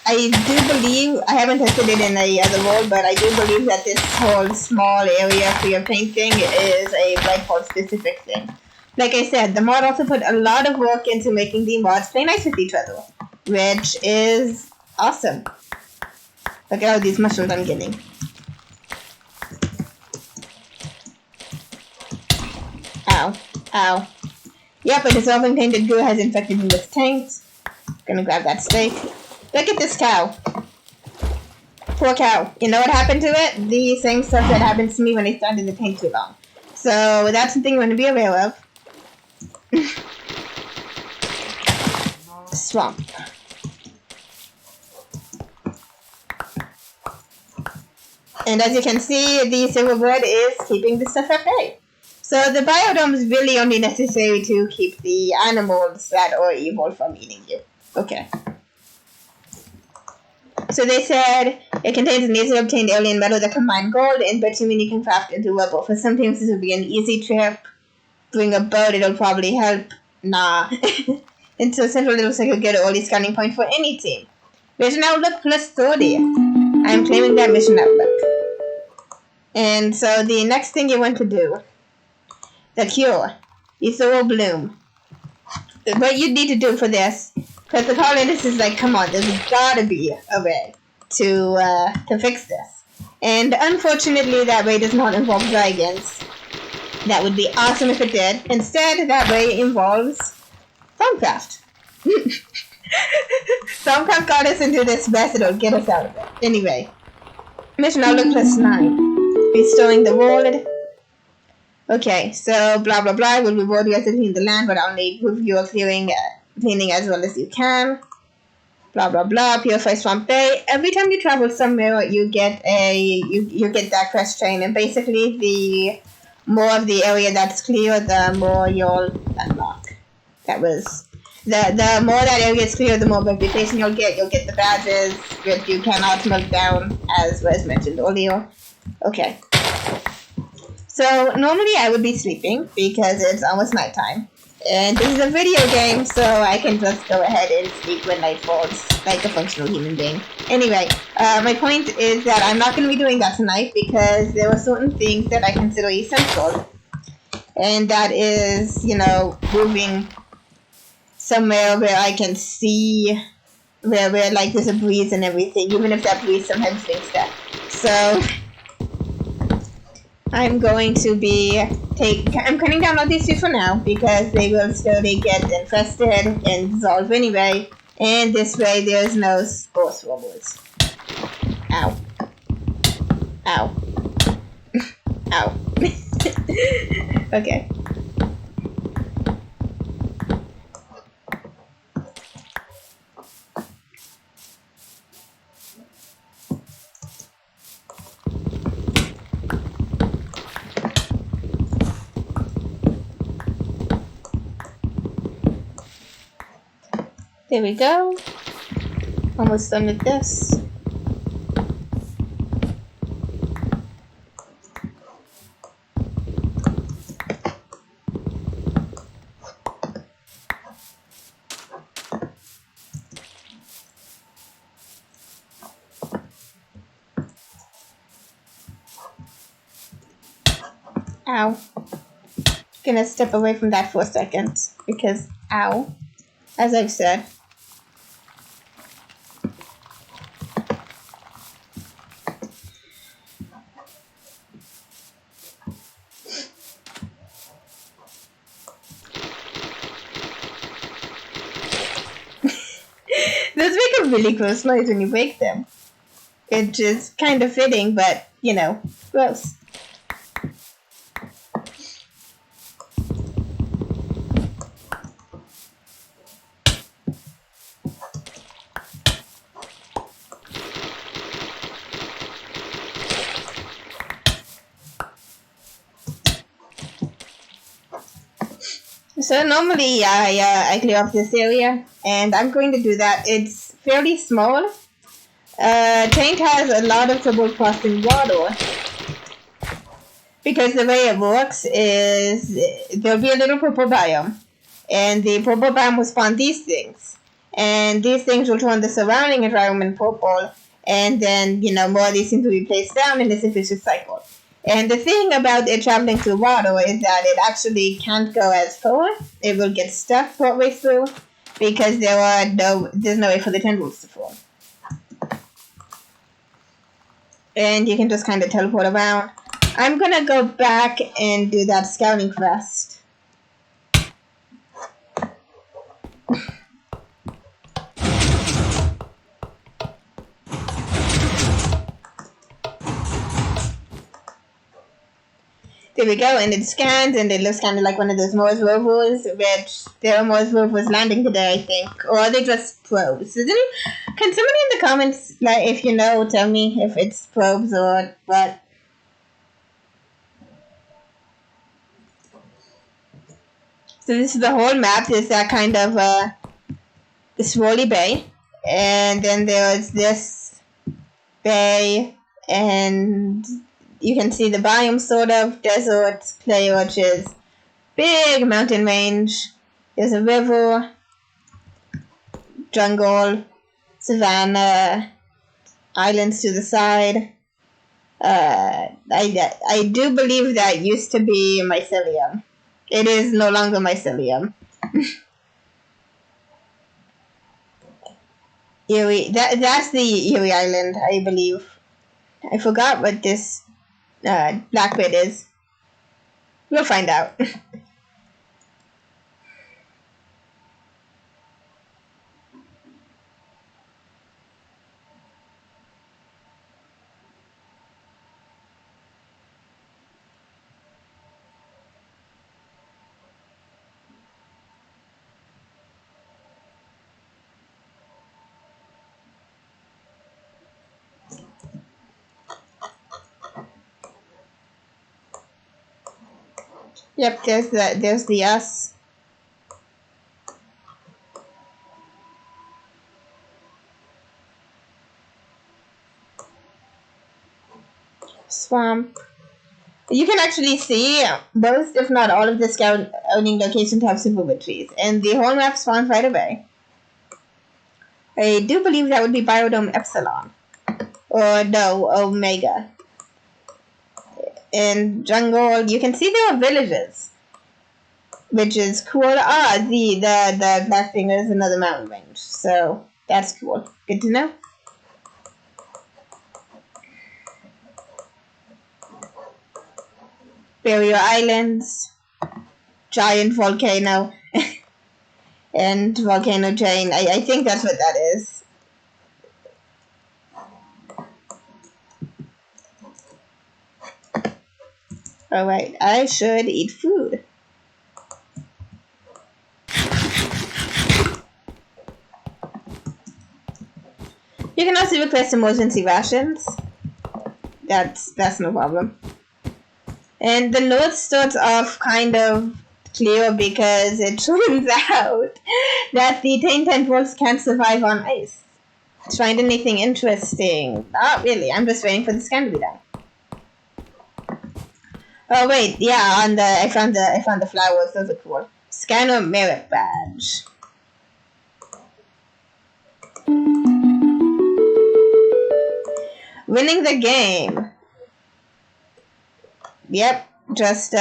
I do believe, I haven't tested it in any other world, but I do believe that this whole small area for your painting is a Blightfall specific thing. Like I said, the mod also put a lot of work into making the mods play nice with each other, which is awesome. Look at all these mushrooms I'm getting. Ow. Yep, a dissolving tainted goo has infected me with taint. Gonna grab that steak. Look at this cow. Poor cow. You know what happened to it? The same stuff that happens to me when I stand in the taint too long. So that's something you want to be aware of. Swamp. And as you can see, the silverwood is keeping the stuff at bay. So the biodome is really only necessary to keep the animals that are evil from eating you. Okay. So they said it contains an easily obtained alien metal that combines gold and bitumen you can craft into rubble. For some teams this would be an easy trip. Bring a boat, it'll probably help. Nah. And so Central looks like a good early scanning point for any team. Mission outlook plus 30. I'm claiming that mission outlook. And so the next thing you want to do, the cure, ethereal bloom. What you need to do for this, because the colonist is like, come on, there's gotta be a way to fix this. And unfortunately, that way does not involve dragons. That would be awesome if it did. Instead, that way involves Stormcraft. Stormcraft got us into this mess, it'll get us out of it. Anyway, mission outlook plus 9. Restoring the world. Okay, so blah blah blah will reward you as you clean the land, but only prove you are cleaning as well as you can. Blah blah blah. Purify Swamp Bay. Every time you travel somewhere, you get you get that quest chain, and basically the more of the area that's clear, the more you'll unlock. That was the more that area is clear, the more reputation you'll get. You'll get the badges, which you cannot melt down, as was mentioned earlier. Okay. So normally I would be sleeping because it's almost nighttime. And this is a video game, so I can just go ahead and sleep when night falls, like a functional human being. Anyway, my point is that I'm not going to be doing that tonight because there are certain things that I consider essential. And that is, you know, moving somewhere where I can see, where like there's a breeze and everything, even if that breeze sometimes stinks that. So I'm going to be I'm cutting down all these trees for now because they will slowly get infested and dissolve anyway. And this way there's no spore swabbles. Ow. Ow. Ow. Okay. There we go. Almost done with this. Ow. Gonna step away from that for a second because ow, as I've said. Those make a really gross noise when you break them. It's just kind of fitting, but, you know, gross. So normally I clear up this area, and I'm going to do that. It's fairly small. Taint has a lot of trouble crossing water. Because the way it works is there'll be a little purple biome, and the purple biome will spawn these things, and these things will turn the surrounding environment purple, and then, you know, more of these things will be placed down in this vicious cycle. And the thing about it traveling through water is that it actually can't go as far. It will get stuck partway through because there's no way for the tendrils to form. And you can just kind of teleport around. I'm gonna go back and do that scouting quest. There we go, and it scans, and it looks kind of like one of those Mars rovers, which there are Mars rovers landing today, I think. Or are they just probes? Can somebody in the comments, like, if you know, tell me if it's probes or what? So this is the whole map. There's that kind of swirly bay, and then there's this bay, and you can see the biome sort of desert, clay orchards, big mountain range. There's a river, jungle, savanna, islands to the side. I do believe that used to be mycelium. It is no longer mycelium. Erie, that's the Erie Island, I believe. I forgot what this black bit is. We'll find out. Yep, there's the us. Swamp. You can actually see most, if not all, of the scouting locations have silverwood trees, and the whole map spawns right away. I do believe that would be Biodome Epsilon. Or no, Omega. In jungle, you can see there are villages, which is cool. The black thing is another mountain range, so that's cool. Good to know. Barrier Islands, giant volcano, and volcano chain. I think that's what that is. Alright, I should eat food. You can also request emergency rations. That's no problem. And the note starts off kind of clear because it turns out that the Tainted Wolves can't survive on ice. Find anything interesting? Not really. I'm just waiting for the scan to be done. Oh wait, yeah. I found the flowers. Those are cool. Scanner merit badge. Winning the game. Yep, just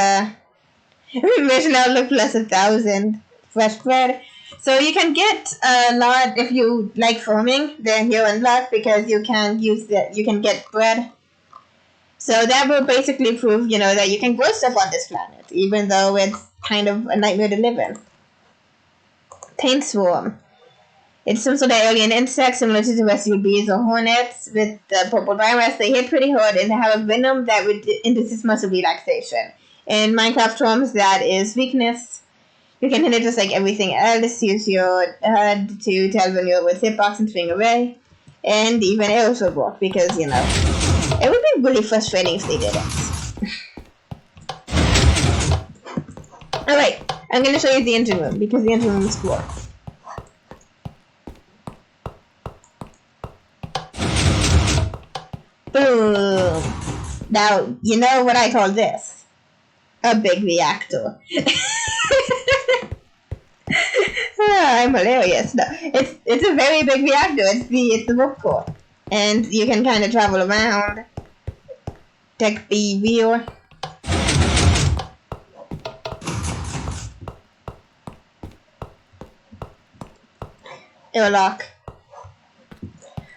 mission outlook plus 1,000 fresh bread. So you can get a lot if you like farming. Then you're in luck because you can get bread. So that will basically prove, that you can grow stuff on this planet, even though it's kind of a nightmare to live in. Taint Swarm. It's some sort of alien insect similar to terrestrial bees or hornets with the purple virus. They hit pretty hard and they have a venom that induces muscle relaxation. In Minecraft terms, that is weakness. You can hit it just like everything else. Use your HUD to tell when you're with hitbox and swing away. And even arrows will work because, it would be really frustrating if they didn't. Alright, I'm going to show you the engine room because the engine room is cool. Boom! Now, you know what I call this? A big reactor. I'm hilarious. No, it's a very big reactor. It's the warp core. And you can kind of travel around. Tech B view. Airlock.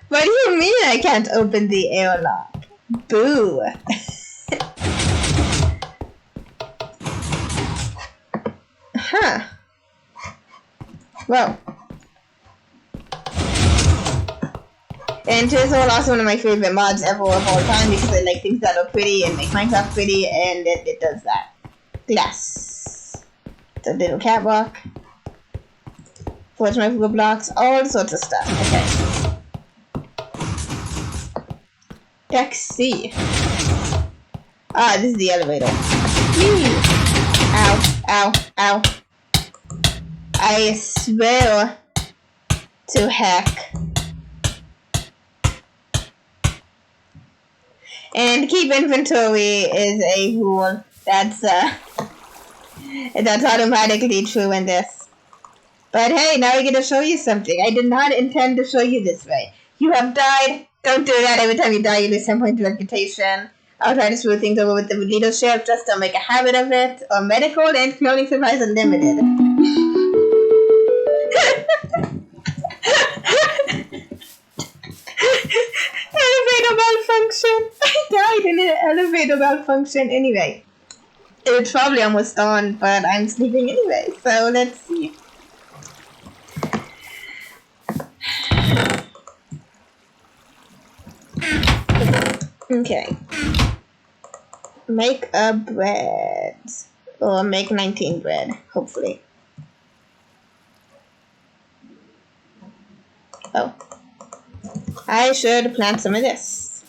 What do you mean I can't open the airlock? Boo. Huh. Well. And Twizzle is also one of my favorite mods ever of all time because I like things that are pretty and make Minecraft pretty, and it does that. Glass. It's a little catwalk. Forge my blocks, all sorts of stuff. Okay. Deck C. Ah, this is the elevator. Whee! Ow, ow, ow. I swear to heck. And keep inventory is a rule that's automatically true in this. But hey, now I get to show you something. I did not intend to show you this way. You have died. Don't do that. Every time you die, you lose 10 points of reputation. I'll try to smooth things over with the leadership. Just don't make a habit of it. Or medical and cloning supplies unlimited. Elevator malfunction. I died in an elevator malfunction anyway. It's probably almost on, but I'm sleeping anyway. So let's see. Okay. Make a bread. Or make 19 bread, hopefully. Oh. I should plant some of this.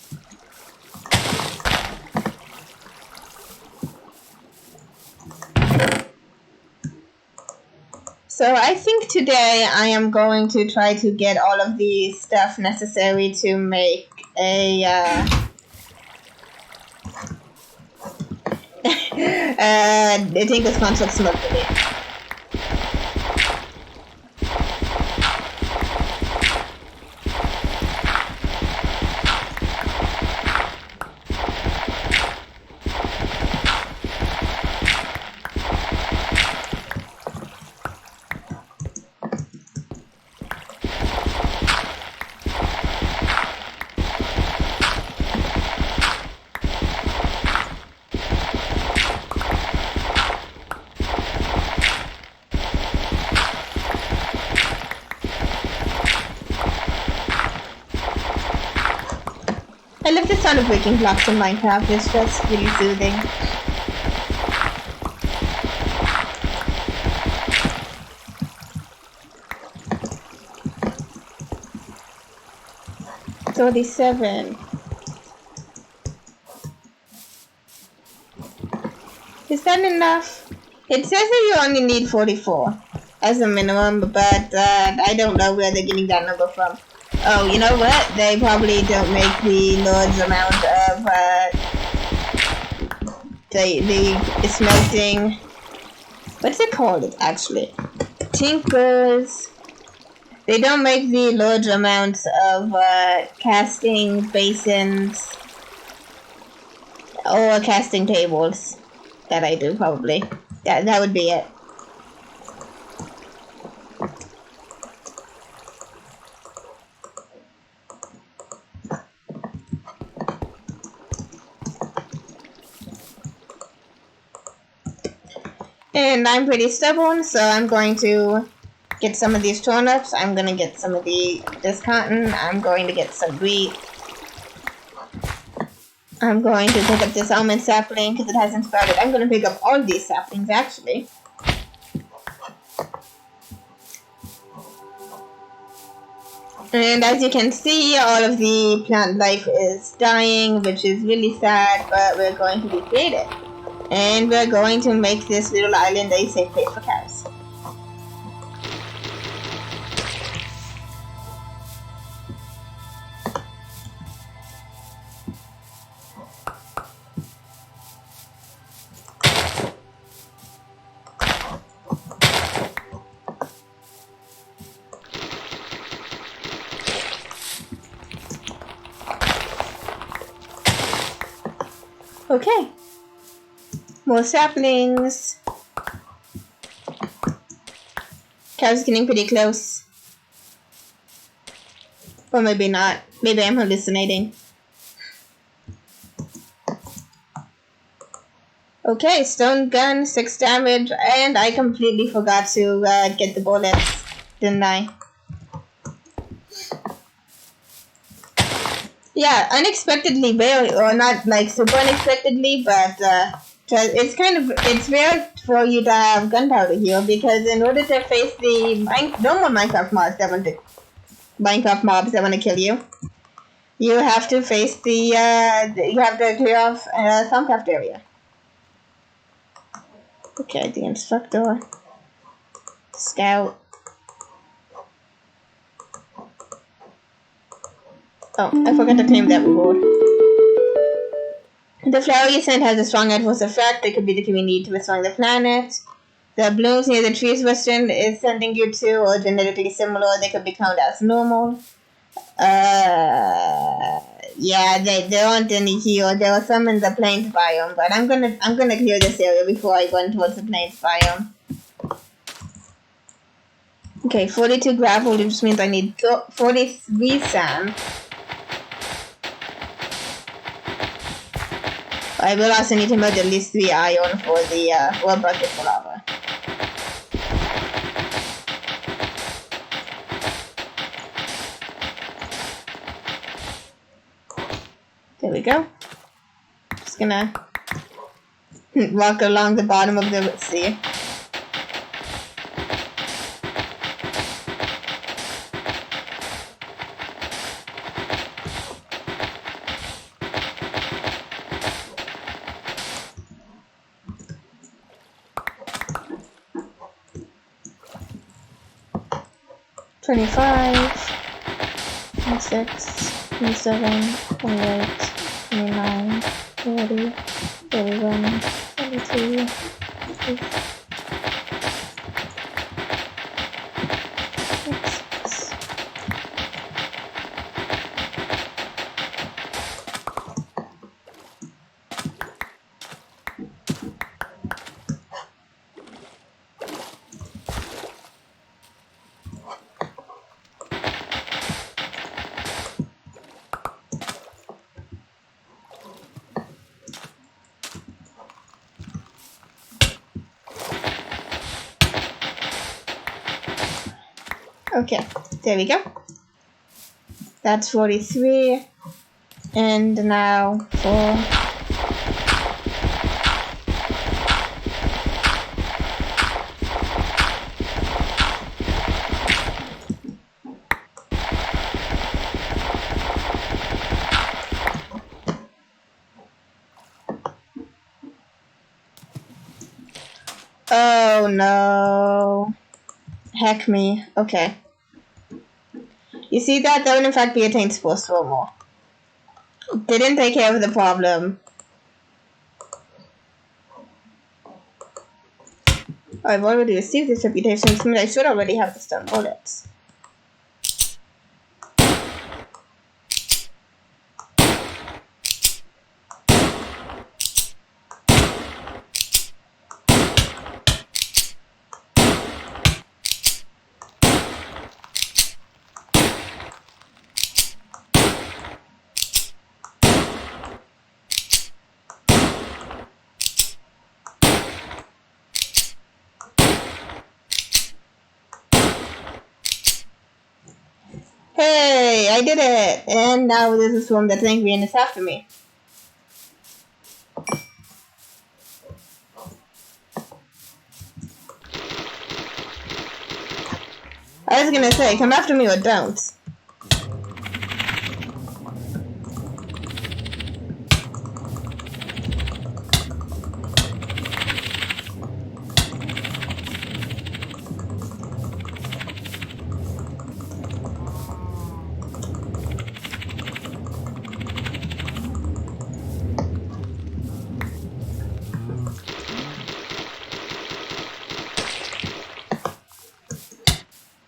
So I think today I am going to try to get all of the stuff necessary to make a I think this one looks lovely. I love the sound of breaking blocks in Minecraft, it's just really soothing. $37. Is that enough? It says that you only need 44 as a minimum, but I don't know where they're getting that number from. Oh, you know what? They probably don't make the large amount of the smelting. What's it called actually? Tinkers. They don't make the large amounts of casting basins or casting tables that I do probably. That would be it. And I'm pretty stubborn, so I'm going to get some of these turnips. I'm going to get some of this cotton. I'm going to get some wheat. I'm going to pick up this almond sapling because it hasn't sprouted. I'm going to pick up all these saplings actually. And as you can see, all of the plant life is dying, which is really sad, but we're going to recreate it. And we're going to make this little island a safe place for cows. Okay. More saplings. Cows getting pretty close. Or maybe not. Maybe I'm hallucinating. Okay, stone gun, 6 damage, and I completely forgot to get the bullets, didn't I? Yeah, unexpectedly very, or not like super unexpectedly, but it's rare for you to have gunpowder here because in order to face the normal Minecraft mobs that want to kill you, you have to face you have to clear off Thumbcraft area. Okay, the instructor, scout. Oh, I forgot to claim that reward. The flower you sent has a strong adverse effect. It could be the key we need to restore the planet. The blooms near the trees Western is sending you to or genetically similar. They could be counted as normal. Yeah, there aren't any here. There are some in the plains biome, but I'm gonna clear this area before I run towards the plains biome. Okay, 42 gravel, which means I need 43 sand. I will also need to merge at least 3 iron for the ore bucket for lava. There we go. Just gonna walk along the bottom of the sea. 25, 26, 27, 28, 29, 30, 31, 32, 33. Okay, there we go. That's 43. And now for oh no. Heck me. Okay. You see that? That would in fact be a taint supposed to more. Didn't take care of the problem. I've already received this reputation, so I should already have the stun bullets. Hey, I did it! And now there's a swarm that's angry and it's after me. I was gonna say, come after me or don't.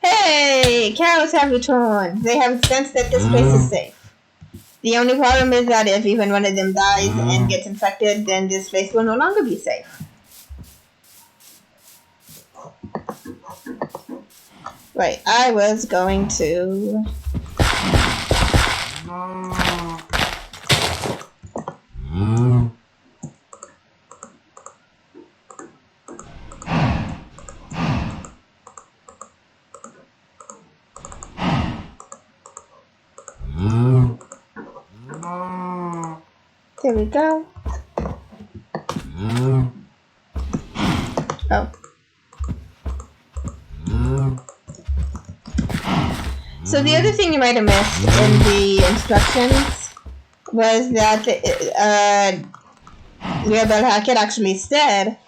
Hey, cows have returned. They have sensed that this place is safe. The only problem is that if even one of them dies and gets infected, then this place will no longer be safe. Right, I was going to... There we go. Oh. So the other thing you might have missed in the instructions was that Rebel Hackett actually said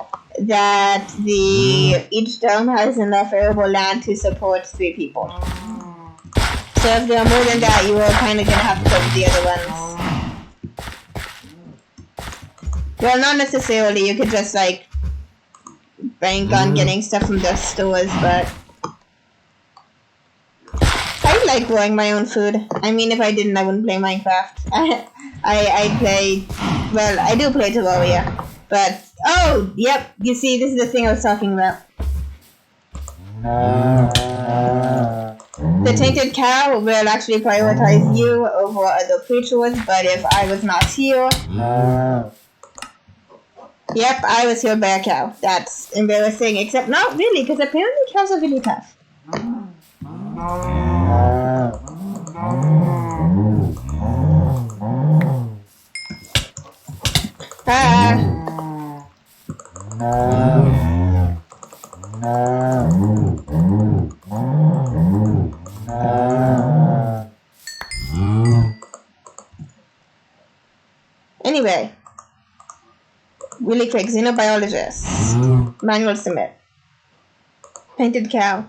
that each dome has enough arable land to support 3 people. So if there are more than that, you are kind of going to have to cover the other ones. Well, not necessarily. You could just, like, bank on getting stuff from the stores, but... I like growing my own food. I mean, if I didn't, I wouldn't play Minecraft. I play... Well, I do play Terraria. But... Oh! Yep! You see, this is the thing I was talking about. The tainted cow will actually prioritize you over other creatures, but if I was not here... Yep, I was killed by a cow. That's embarrassing, except not really, because apparently cows are really tough. Anyway. Really quick, xenobiologist. Manual submit. Painted cow.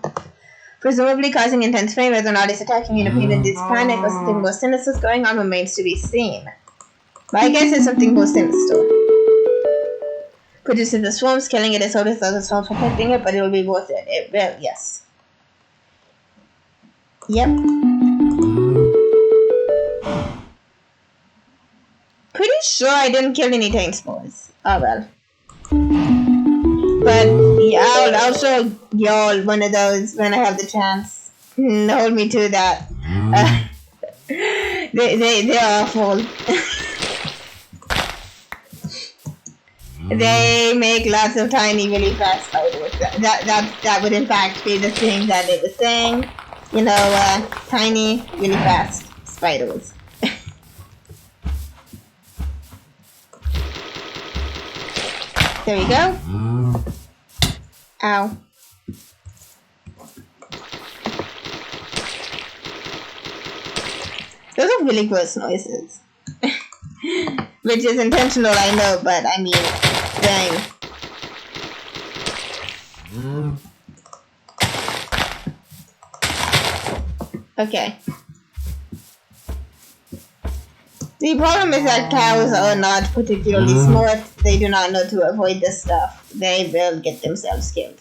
presumably causing intense pain. Whether or not it's attacking you in a pain-induced panic or something more sinister is going on remains to be seen. But I guess it's something more sinister. Produces the swarms, killing it is always the swarms protecting it, but it will be worth it. It will, yes. Yep. Pretty sure I didn't kill any taint spores. Oh well. But yeah, I'll also y'all one of those when I have the chance. Hold me to that. They're awful. They make lots of tiny, really fast spiders. That would in fact be the thing that it was saying. You know, tiny, really fast spiders. There we go. Ow. Those are really gross noises. Which is intentional, I know, but I mean, dang. Okay. The problem is that cows are not particularly smart. They do not know to avoid this stuff. They will get themselves killed.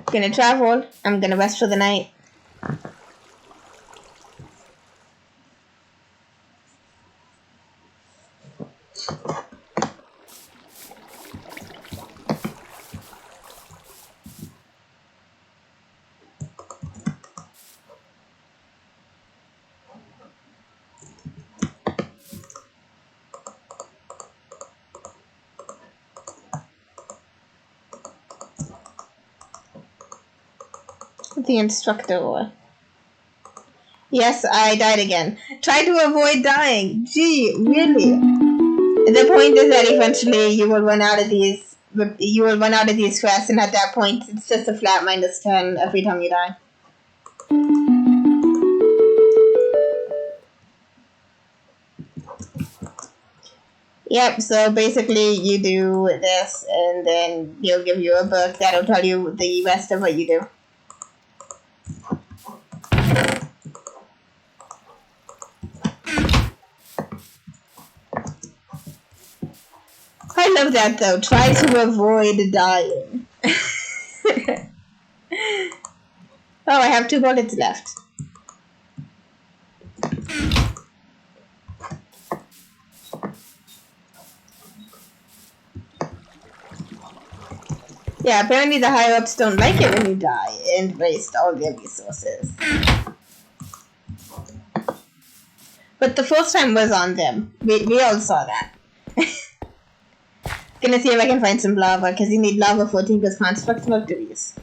Gonna travel. I'm gonna rest for the night. The instructor. Yes, I died again. Try to avoid dying. Gee, really? The point is that eventually you will run out of these. You will run out of these quests, and at that point, it's just a flat -10 every time you die. Yep. So basically, you do this, and then he'll give you a book that'll tell you the rest of what you do. I love that though. Try to avoid dying. Oh, I have 2 bullets left. Yeah, apparently the higher-ups don't like it when you die and waste all their resources. But the first time was on them. We all saw that. Gonna see if I can find some lava, because you need lava for Tinker's construct victories.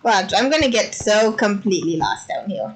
Watch, I'm gonna get so completely lost down here.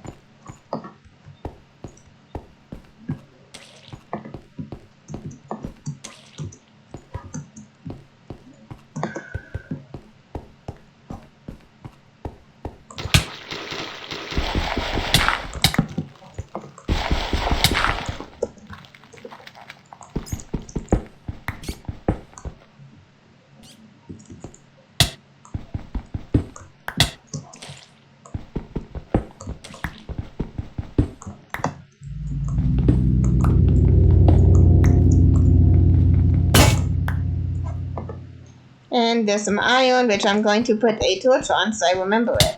And there's some iron, which I'm going to put a torch on so I remember it.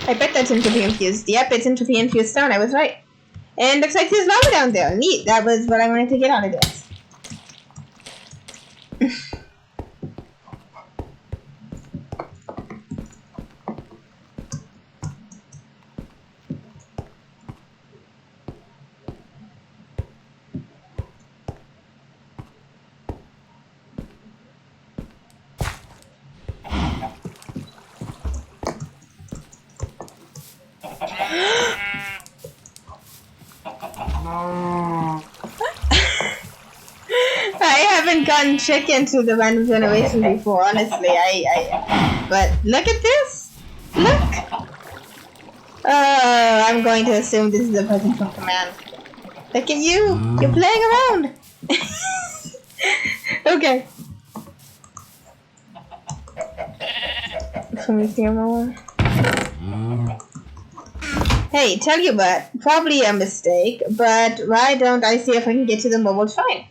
I bet that's entropy infused. Yep, it's entropy infused stone. I was right. And looks like there's lava down there. Neat. That was what I wanted to get out of this. done chickens with the random generation before, honestly. But look at this! Look! Oh, I'm going to assume this is a person from command. Look at you! You're playing around! Okay. Let me see more. Hey, tell you what, probably a mistake, but why don't I see if I can get to the mobile shrine?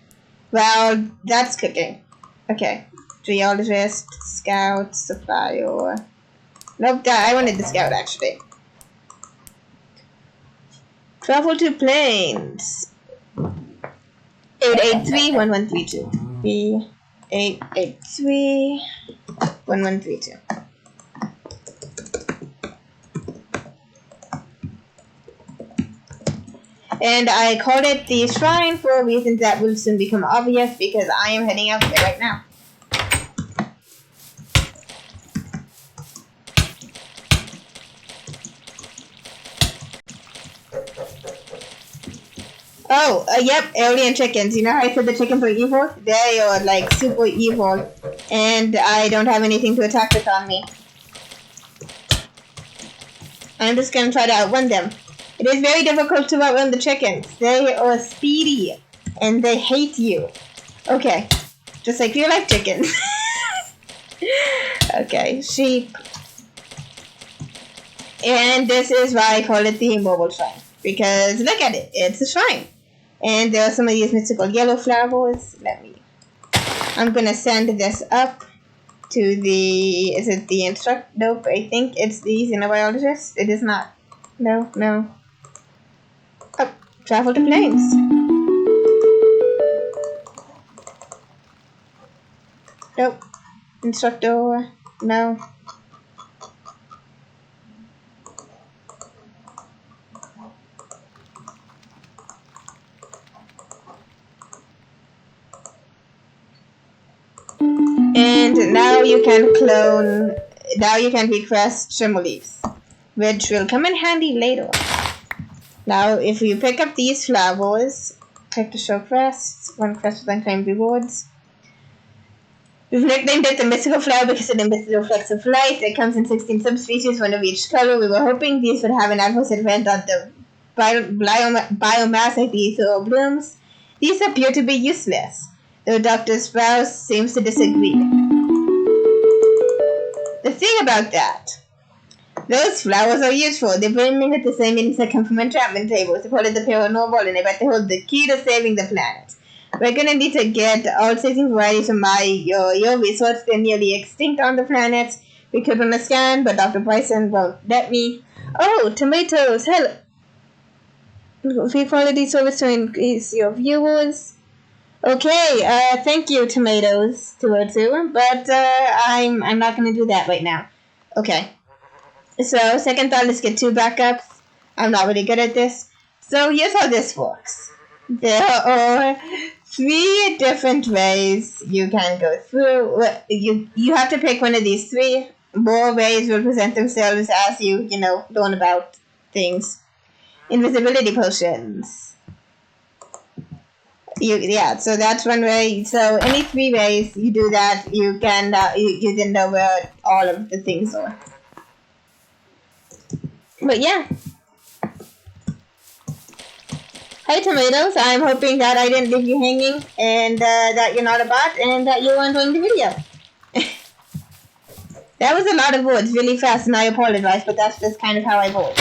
Well, that's cooking. Okay. Geologist, scout, supplier. Nope, I wanted the scout actually. Travel to planes. 883-1132. 883-1132. And I called it the shrine for reasons that will soon become obvious because I am heading out there right now. Oh, yep, alien chickens. You know how I said the chickens were evil? They are like super evil. And I don't have anything to attack with on me. I'm just gonna try to outrun them. It is very difficult to outrun the chickens. They are speedy. And they hate you. Okay. Just like real life chickens. Okay, sheep. And this is why I call it the mobile shrine. Because look at it. It's a shrine. And there are some of these mystical yellow flowers. I'm gonna send this up to the, is it the instruct? Nope, I think it's the xenobiologist. It is not. No. Oh, travel to planes. Nope. Instructor, no. And now you can request shimmer leaves, which will come in handy later. Now, if you pick up these flowers, click to show crests, one crest with unclaimed rewards. We've nicknamed it the mystical flower because of the mystical flecks of light. It comes in 16 subspecies, one of each color. We were hoping these would have an adverse event on the biomass like these blooms. These appear to be useless, though Dr. Sprouse seems to disagree. The thing about that, those flowers are useful. They're brimming with the same meanings that come from enchantment tables. They call it the paranormal, and I bet they hold the key to saving the planet. We're gonna need to get all 16 varieties from your resource. They're nearly extinct on the planet. We could run a scan, but Dr. Bryson won't let me. Oh, tomatoes! Hello! Free quality service to increase your viewers. Okay, thank you, tomatoes, 202, but I'm not gonna do that right now. Okay. So, second thought, let's get 2 backups. I'm not really good at this. So, here's how this works. There are 3 different ways you can go through. You have to pick one of these 3. More ways will present themselves as you learn about things. Invisibility potions. So that's one way. So any 3 ways you do that, you can you didn't know where all of the things are. But yeah. Hi tomatoes, I'm hoping that I didn't leave you hanging and that you're not a bot and that you're enjoying the video. That was a lot of words really fast and I apologize, but that's just kind of how I roll.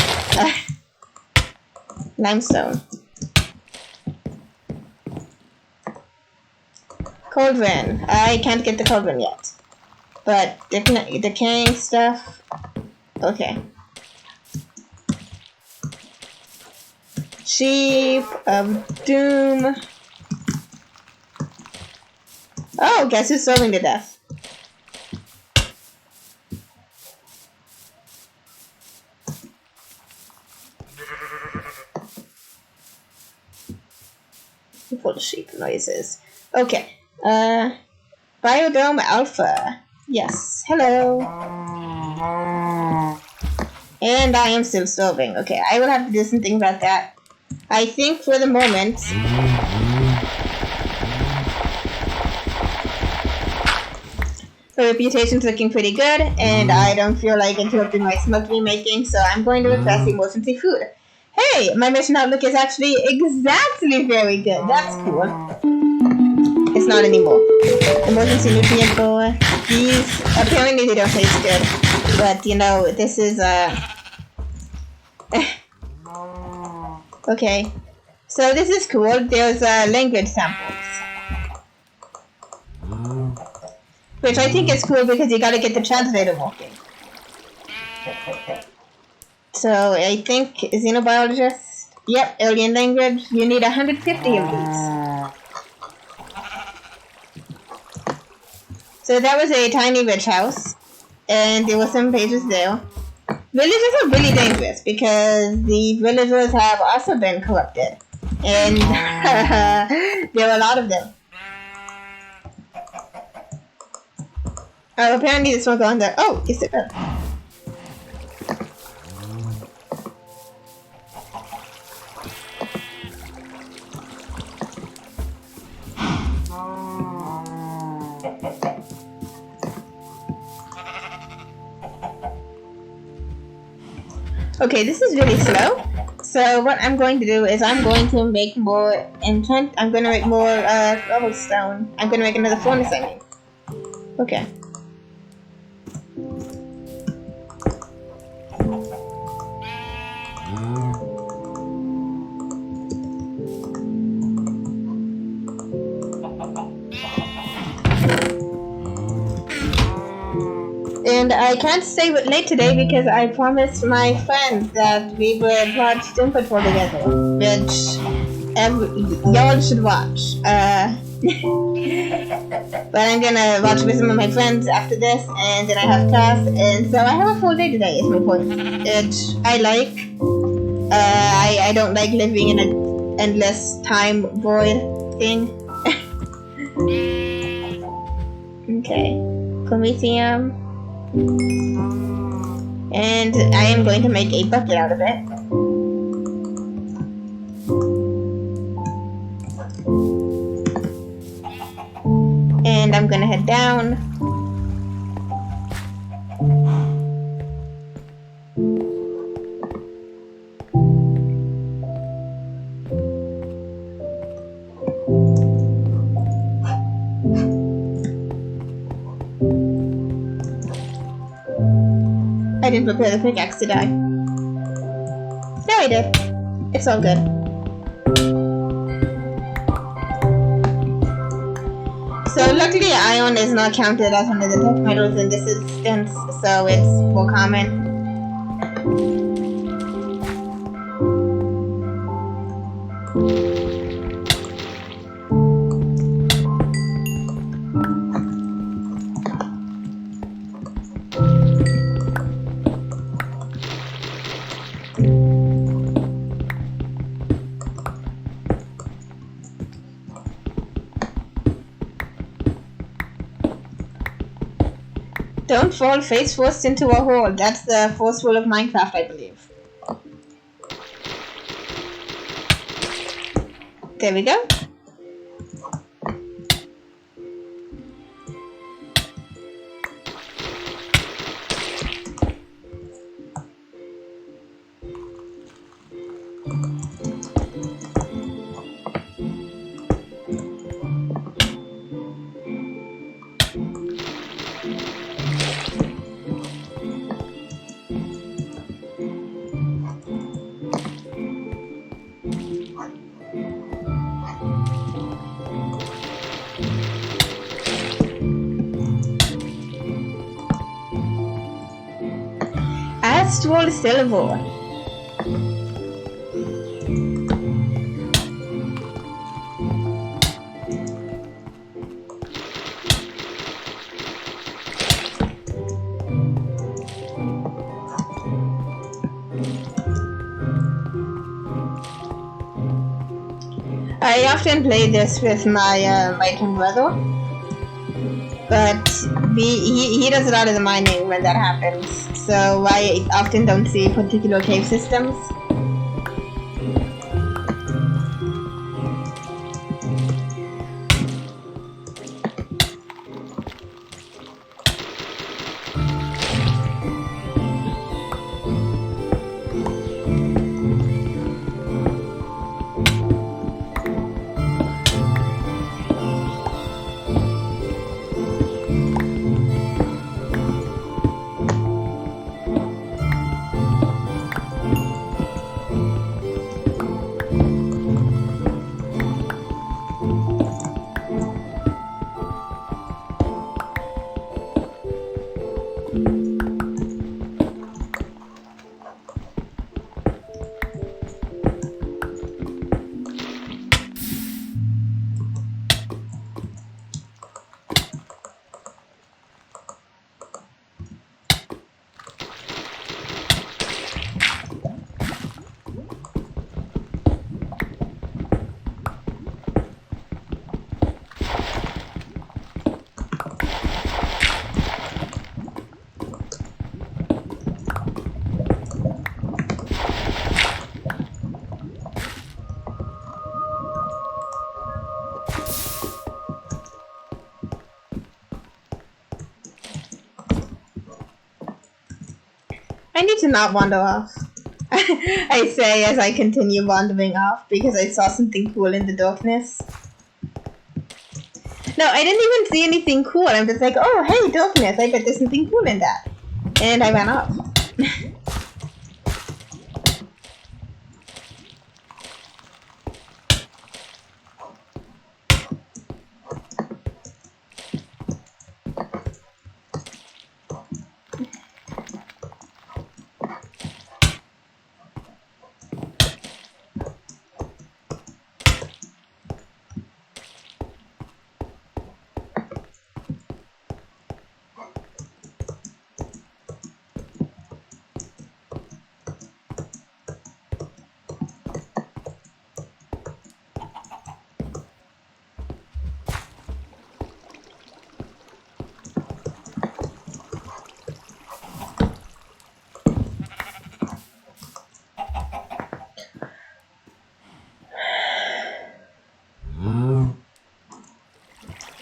Limestone. Cauldron. I can't get the cauldron yet. But decaying stuff. Okay. Sheep of Doom. Oh, guess who's starving to death? Full of sheep noises. Okay. Biodome Alpha. Yes. Hello. And I am still starving. Okay, I will have to do something about that. I think for the moment... Her reputation's looking pretty good, and I don't feel like interrupting my smoke remaking, so I'm going to request emergency food. Hey, my mission outlook is actually exactly very good. That's cool. It's not anymore. Emergency nutrient for these. Apparently they don't taste good, but you know, this is okay. So this is cool. There's language samples, which I think is cool because you gotta get the translator working. So I think xenobiologist. Yep, alien language. You need 150 of these. So that was a tiny rich house, and there were some pages there. Villagers are really dangerous because the villagers have also been corrupted, and there are a lot of them. Oh, apparently this one going there. Oh, is it? Okay, this is really slow. So what I'm going to do is I'm going to make more enchant. I'm going to make more cobblestone. I'm going to make another furnace. I mean. Okay. And I can't stay late today because I promised my friends that we would watch Doom Patrol together, which y'all should watch. But I'm gonna watch with some of my friends after this, and then I have class, and so I have a full day today, is my point. Which I like. I don't like living in an endless time void thing. Okay. Prometheum. And I am going to make a bucket out of it. And I'm gonna head down. I didn't prepare the pickaxe, did I? No, I did. It's all good. So luckily iron is not counted as one of the tech metals in this instance, so it's more common. Don't fall face first into a hole. That's the first rule of Minecraft, I believe. There we go. Astral silver. I often play this with my twin brother, but he does a lot of the mining when that happens, so I often don't see particular cave systems. I need to not wander off. I say as I continue wandering off because I saw something cool in the darkness. No, I didn't even see anything cool. I'm just like, oh, hey, darkness. I bet there's something cool in that. And I ran off.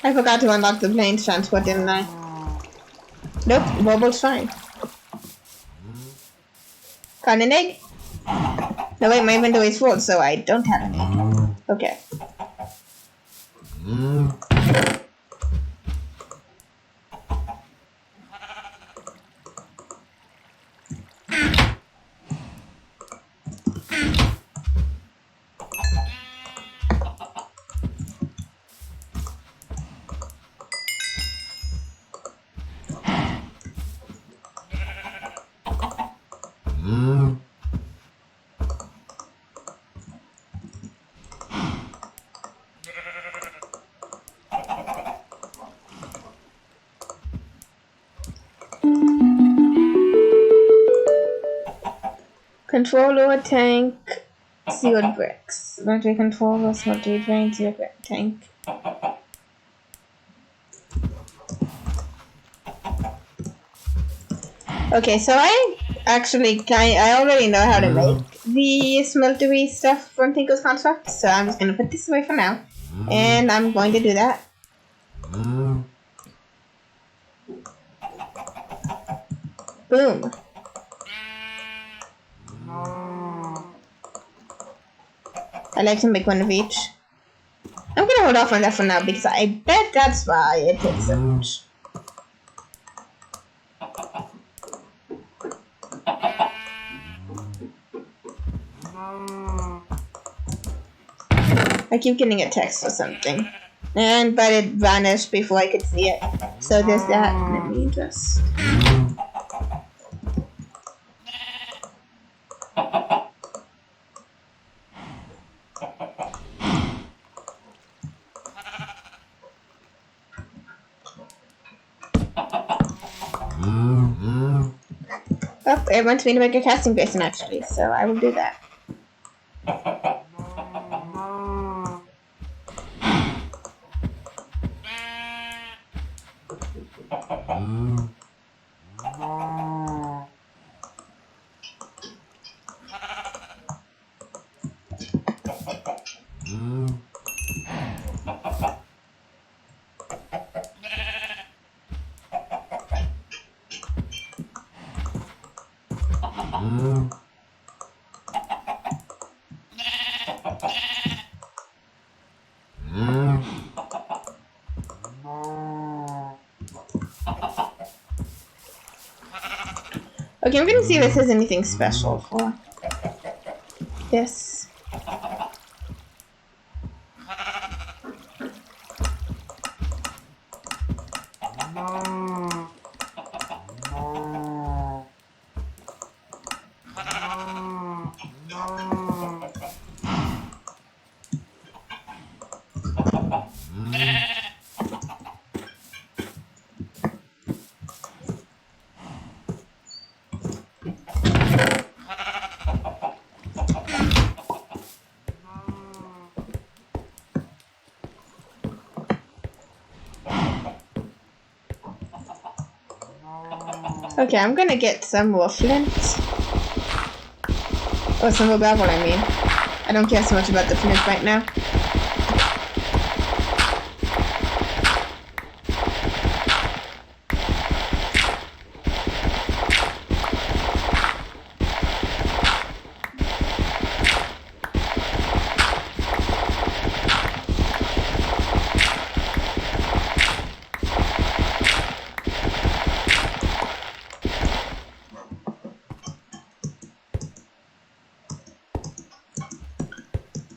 I forgot to unlock the plane's transport, didn't I? Nope, mobile's fine. Got an egg? No, wait, my inventory is full, so I don't have an egg. Okay. Controller, tank, sealed bricks. Battery controller, smeltery drain, sealed brick, tank. Okay, so I already know how to make the smeltery stuff from Tinker's Construct, so I'm just gonna put this away for now. And I'm going to do that. Boom. I like to make one of each. I'm gonna hold off on that for now because I bet that's why it takes so much. I keep getting a text or something. But it vanished before I could see it. So there's that. Let me just... Oh, it wants me to make a casting basin actually, so I will do that. Okay, I'm gonna see if this has anything special for this. Okay, I'm gonna get some more flint. Or some more gravel, I mean. I don't care so much about the flint right now.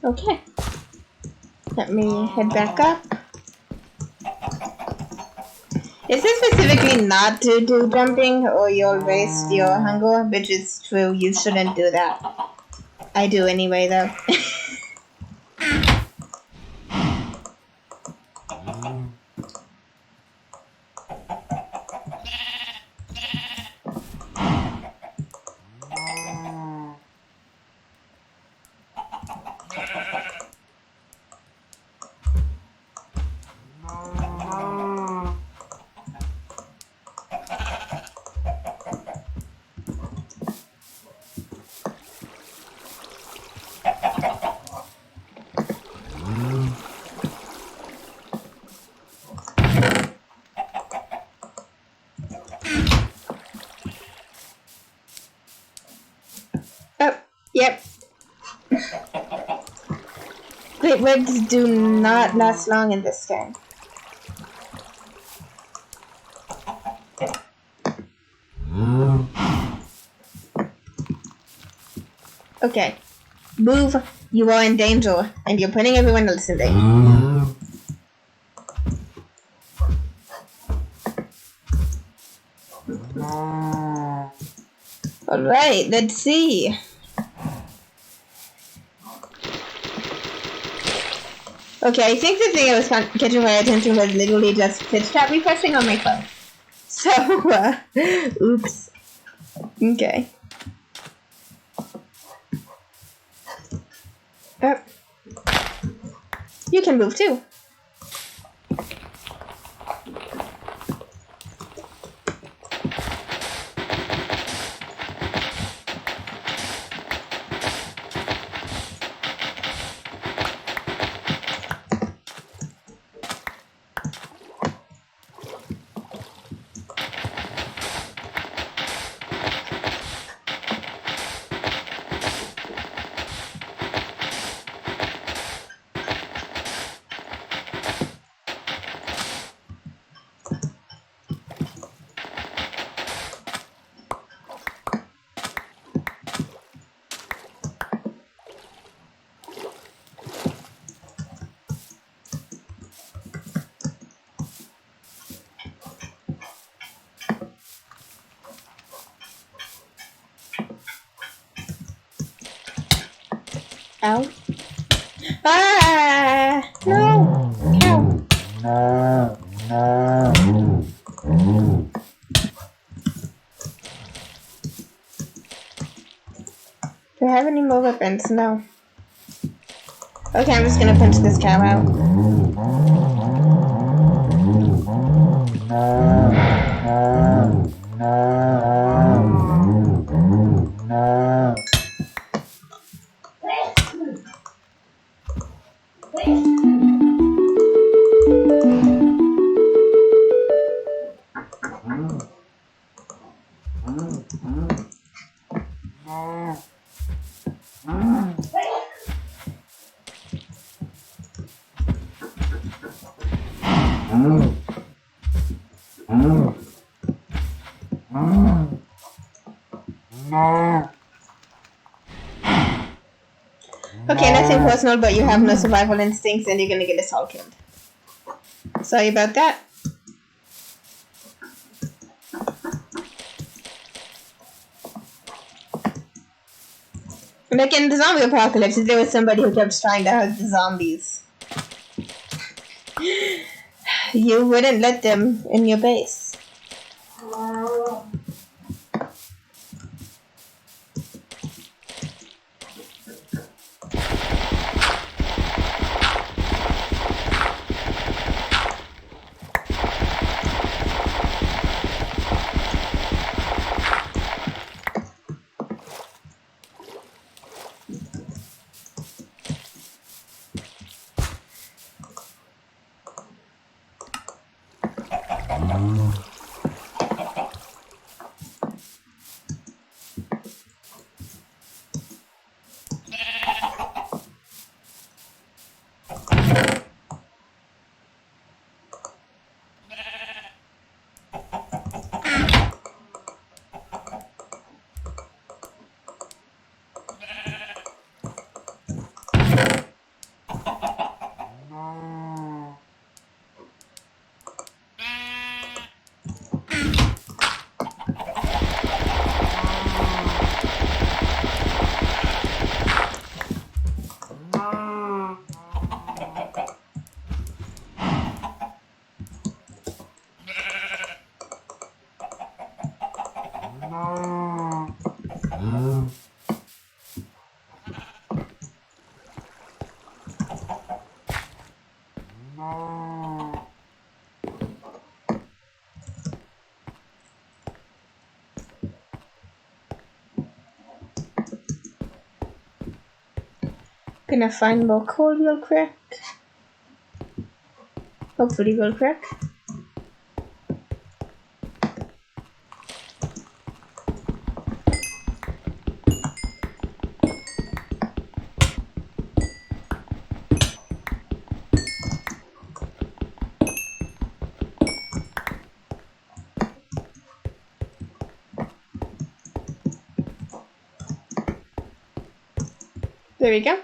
Okay. Let me head back up. It says specifically not to do jumping or you'll waste your hunger, which is true. You shouldn't do that. I do anyway, though. Oh, yep. Great webs do not last long in this game. Okay. Move. You are in danger, and you're putting everyone else in danger. Alright, let's see. Okay, I think the thing that was catching my attention was literally just pitch chat refreshing on my phone. So, oops. Okay. You can move too. Ow. Ah! No! Ow. Do I have any more weapons? No. Okay, I'm just gonna punch this cow out. Okay, nothing personal, but you have no survival instincts and you're gonna get us all killed. Sorry about that. Like in the zombie apocalypse, if there was somebody who kept trying to hug the zombies, you wouldn't let them in your base. Gonna find more coal real quick. Hopefully real quick. There we go.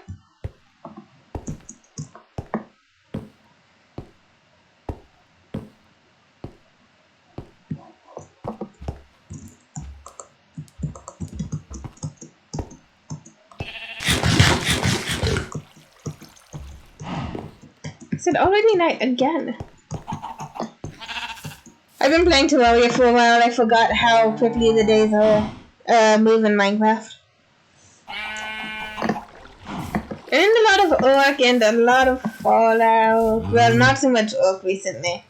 Is it already night again? I've been playing Terraria for a while. I forgot how quickly the days move in Minecraft. And a lot of Orc and a lot of Fallout. Well, not so much Orc recently.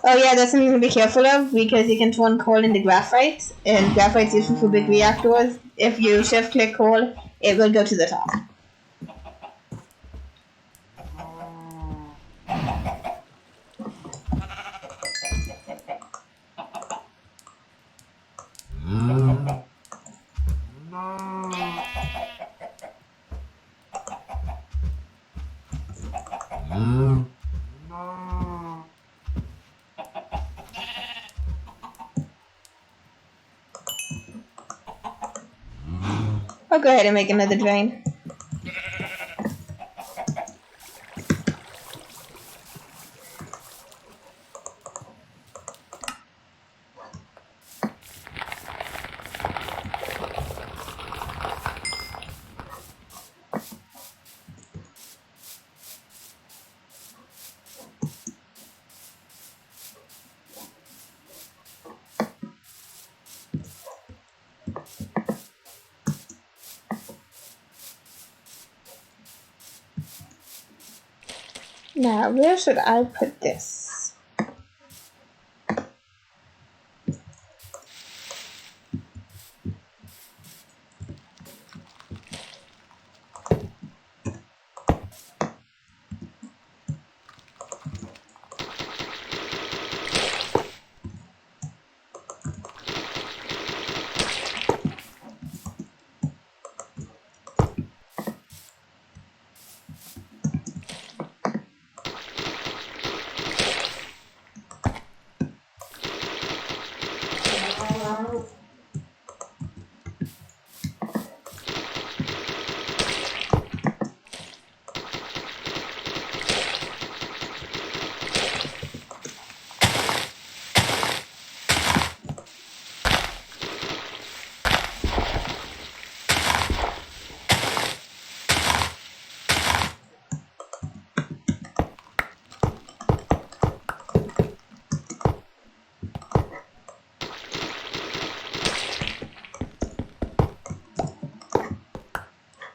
Oh yeah, that's something to be careful of because you can turn coal into graphite, and graphite's useful for big reactors. If you shift click coal, it will go to the top. I'll go ahead and make another drain. Now, where should I put this?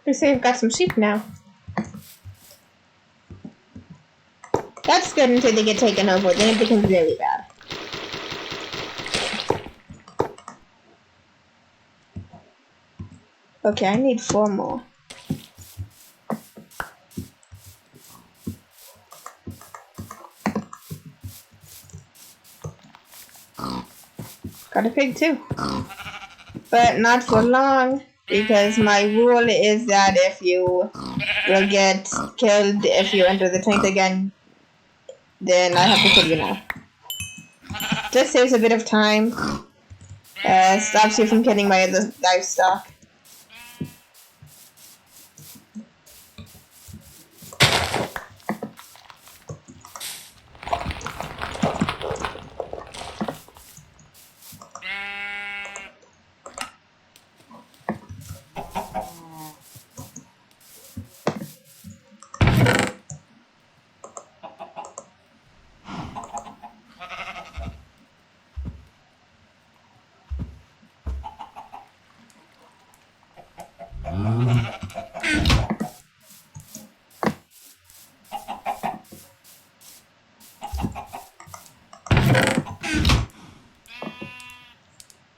They say I've got some sheep now. That's good until they get taken over, then it becomes really bad. Okay, I need 4 more. Got a pig too. But not for long, because my rule is that if you will get killed if you enter the tank again, then I have to kill you now. Just saves a bit of time. Stops you from killing my other livestock.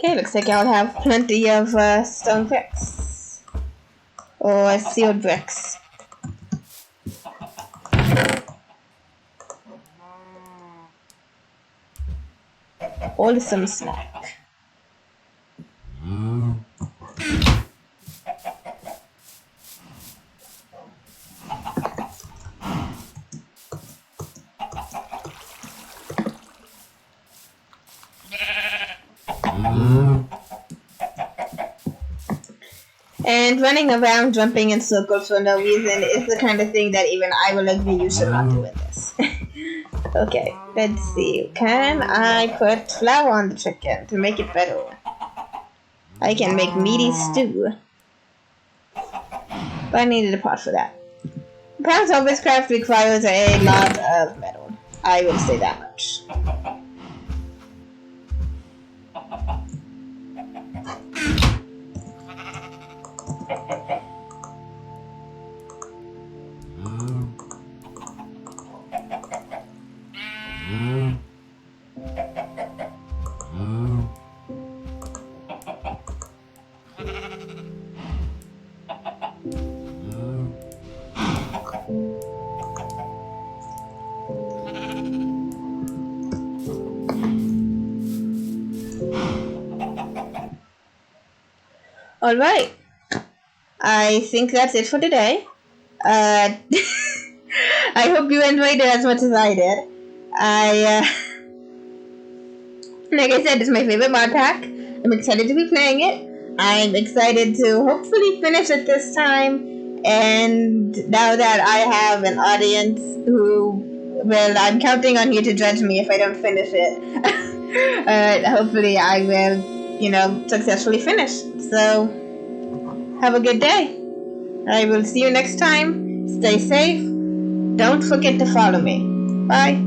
Okay, looks like I'll have plenty of stone bricks. Or sealed bricks. Wholesome snack. And running around jumping in circles for no reason is the kind of thing that even I will agree you should not do in this. Okay, let's see. Can I put flour on the chicken to make it better? I can make meaty stew. But I needed a pot for that. Perhaps Elvis Craft requires a lot of metal. I will say that much. Alright. I think that's it for today. I hope you enjoyed it as much as I did. Like I said, it's my favorite mod pack. I'm excited to be playing it. I'm excited to hopefully finish it this time. And now that I have an audience who, well, I'm counting on you to judge me if I don't finish it. Hopefully I will, successfully finish. So, have a good day. I will see you next time. Stay safe. Don't forget to follow me. Bye.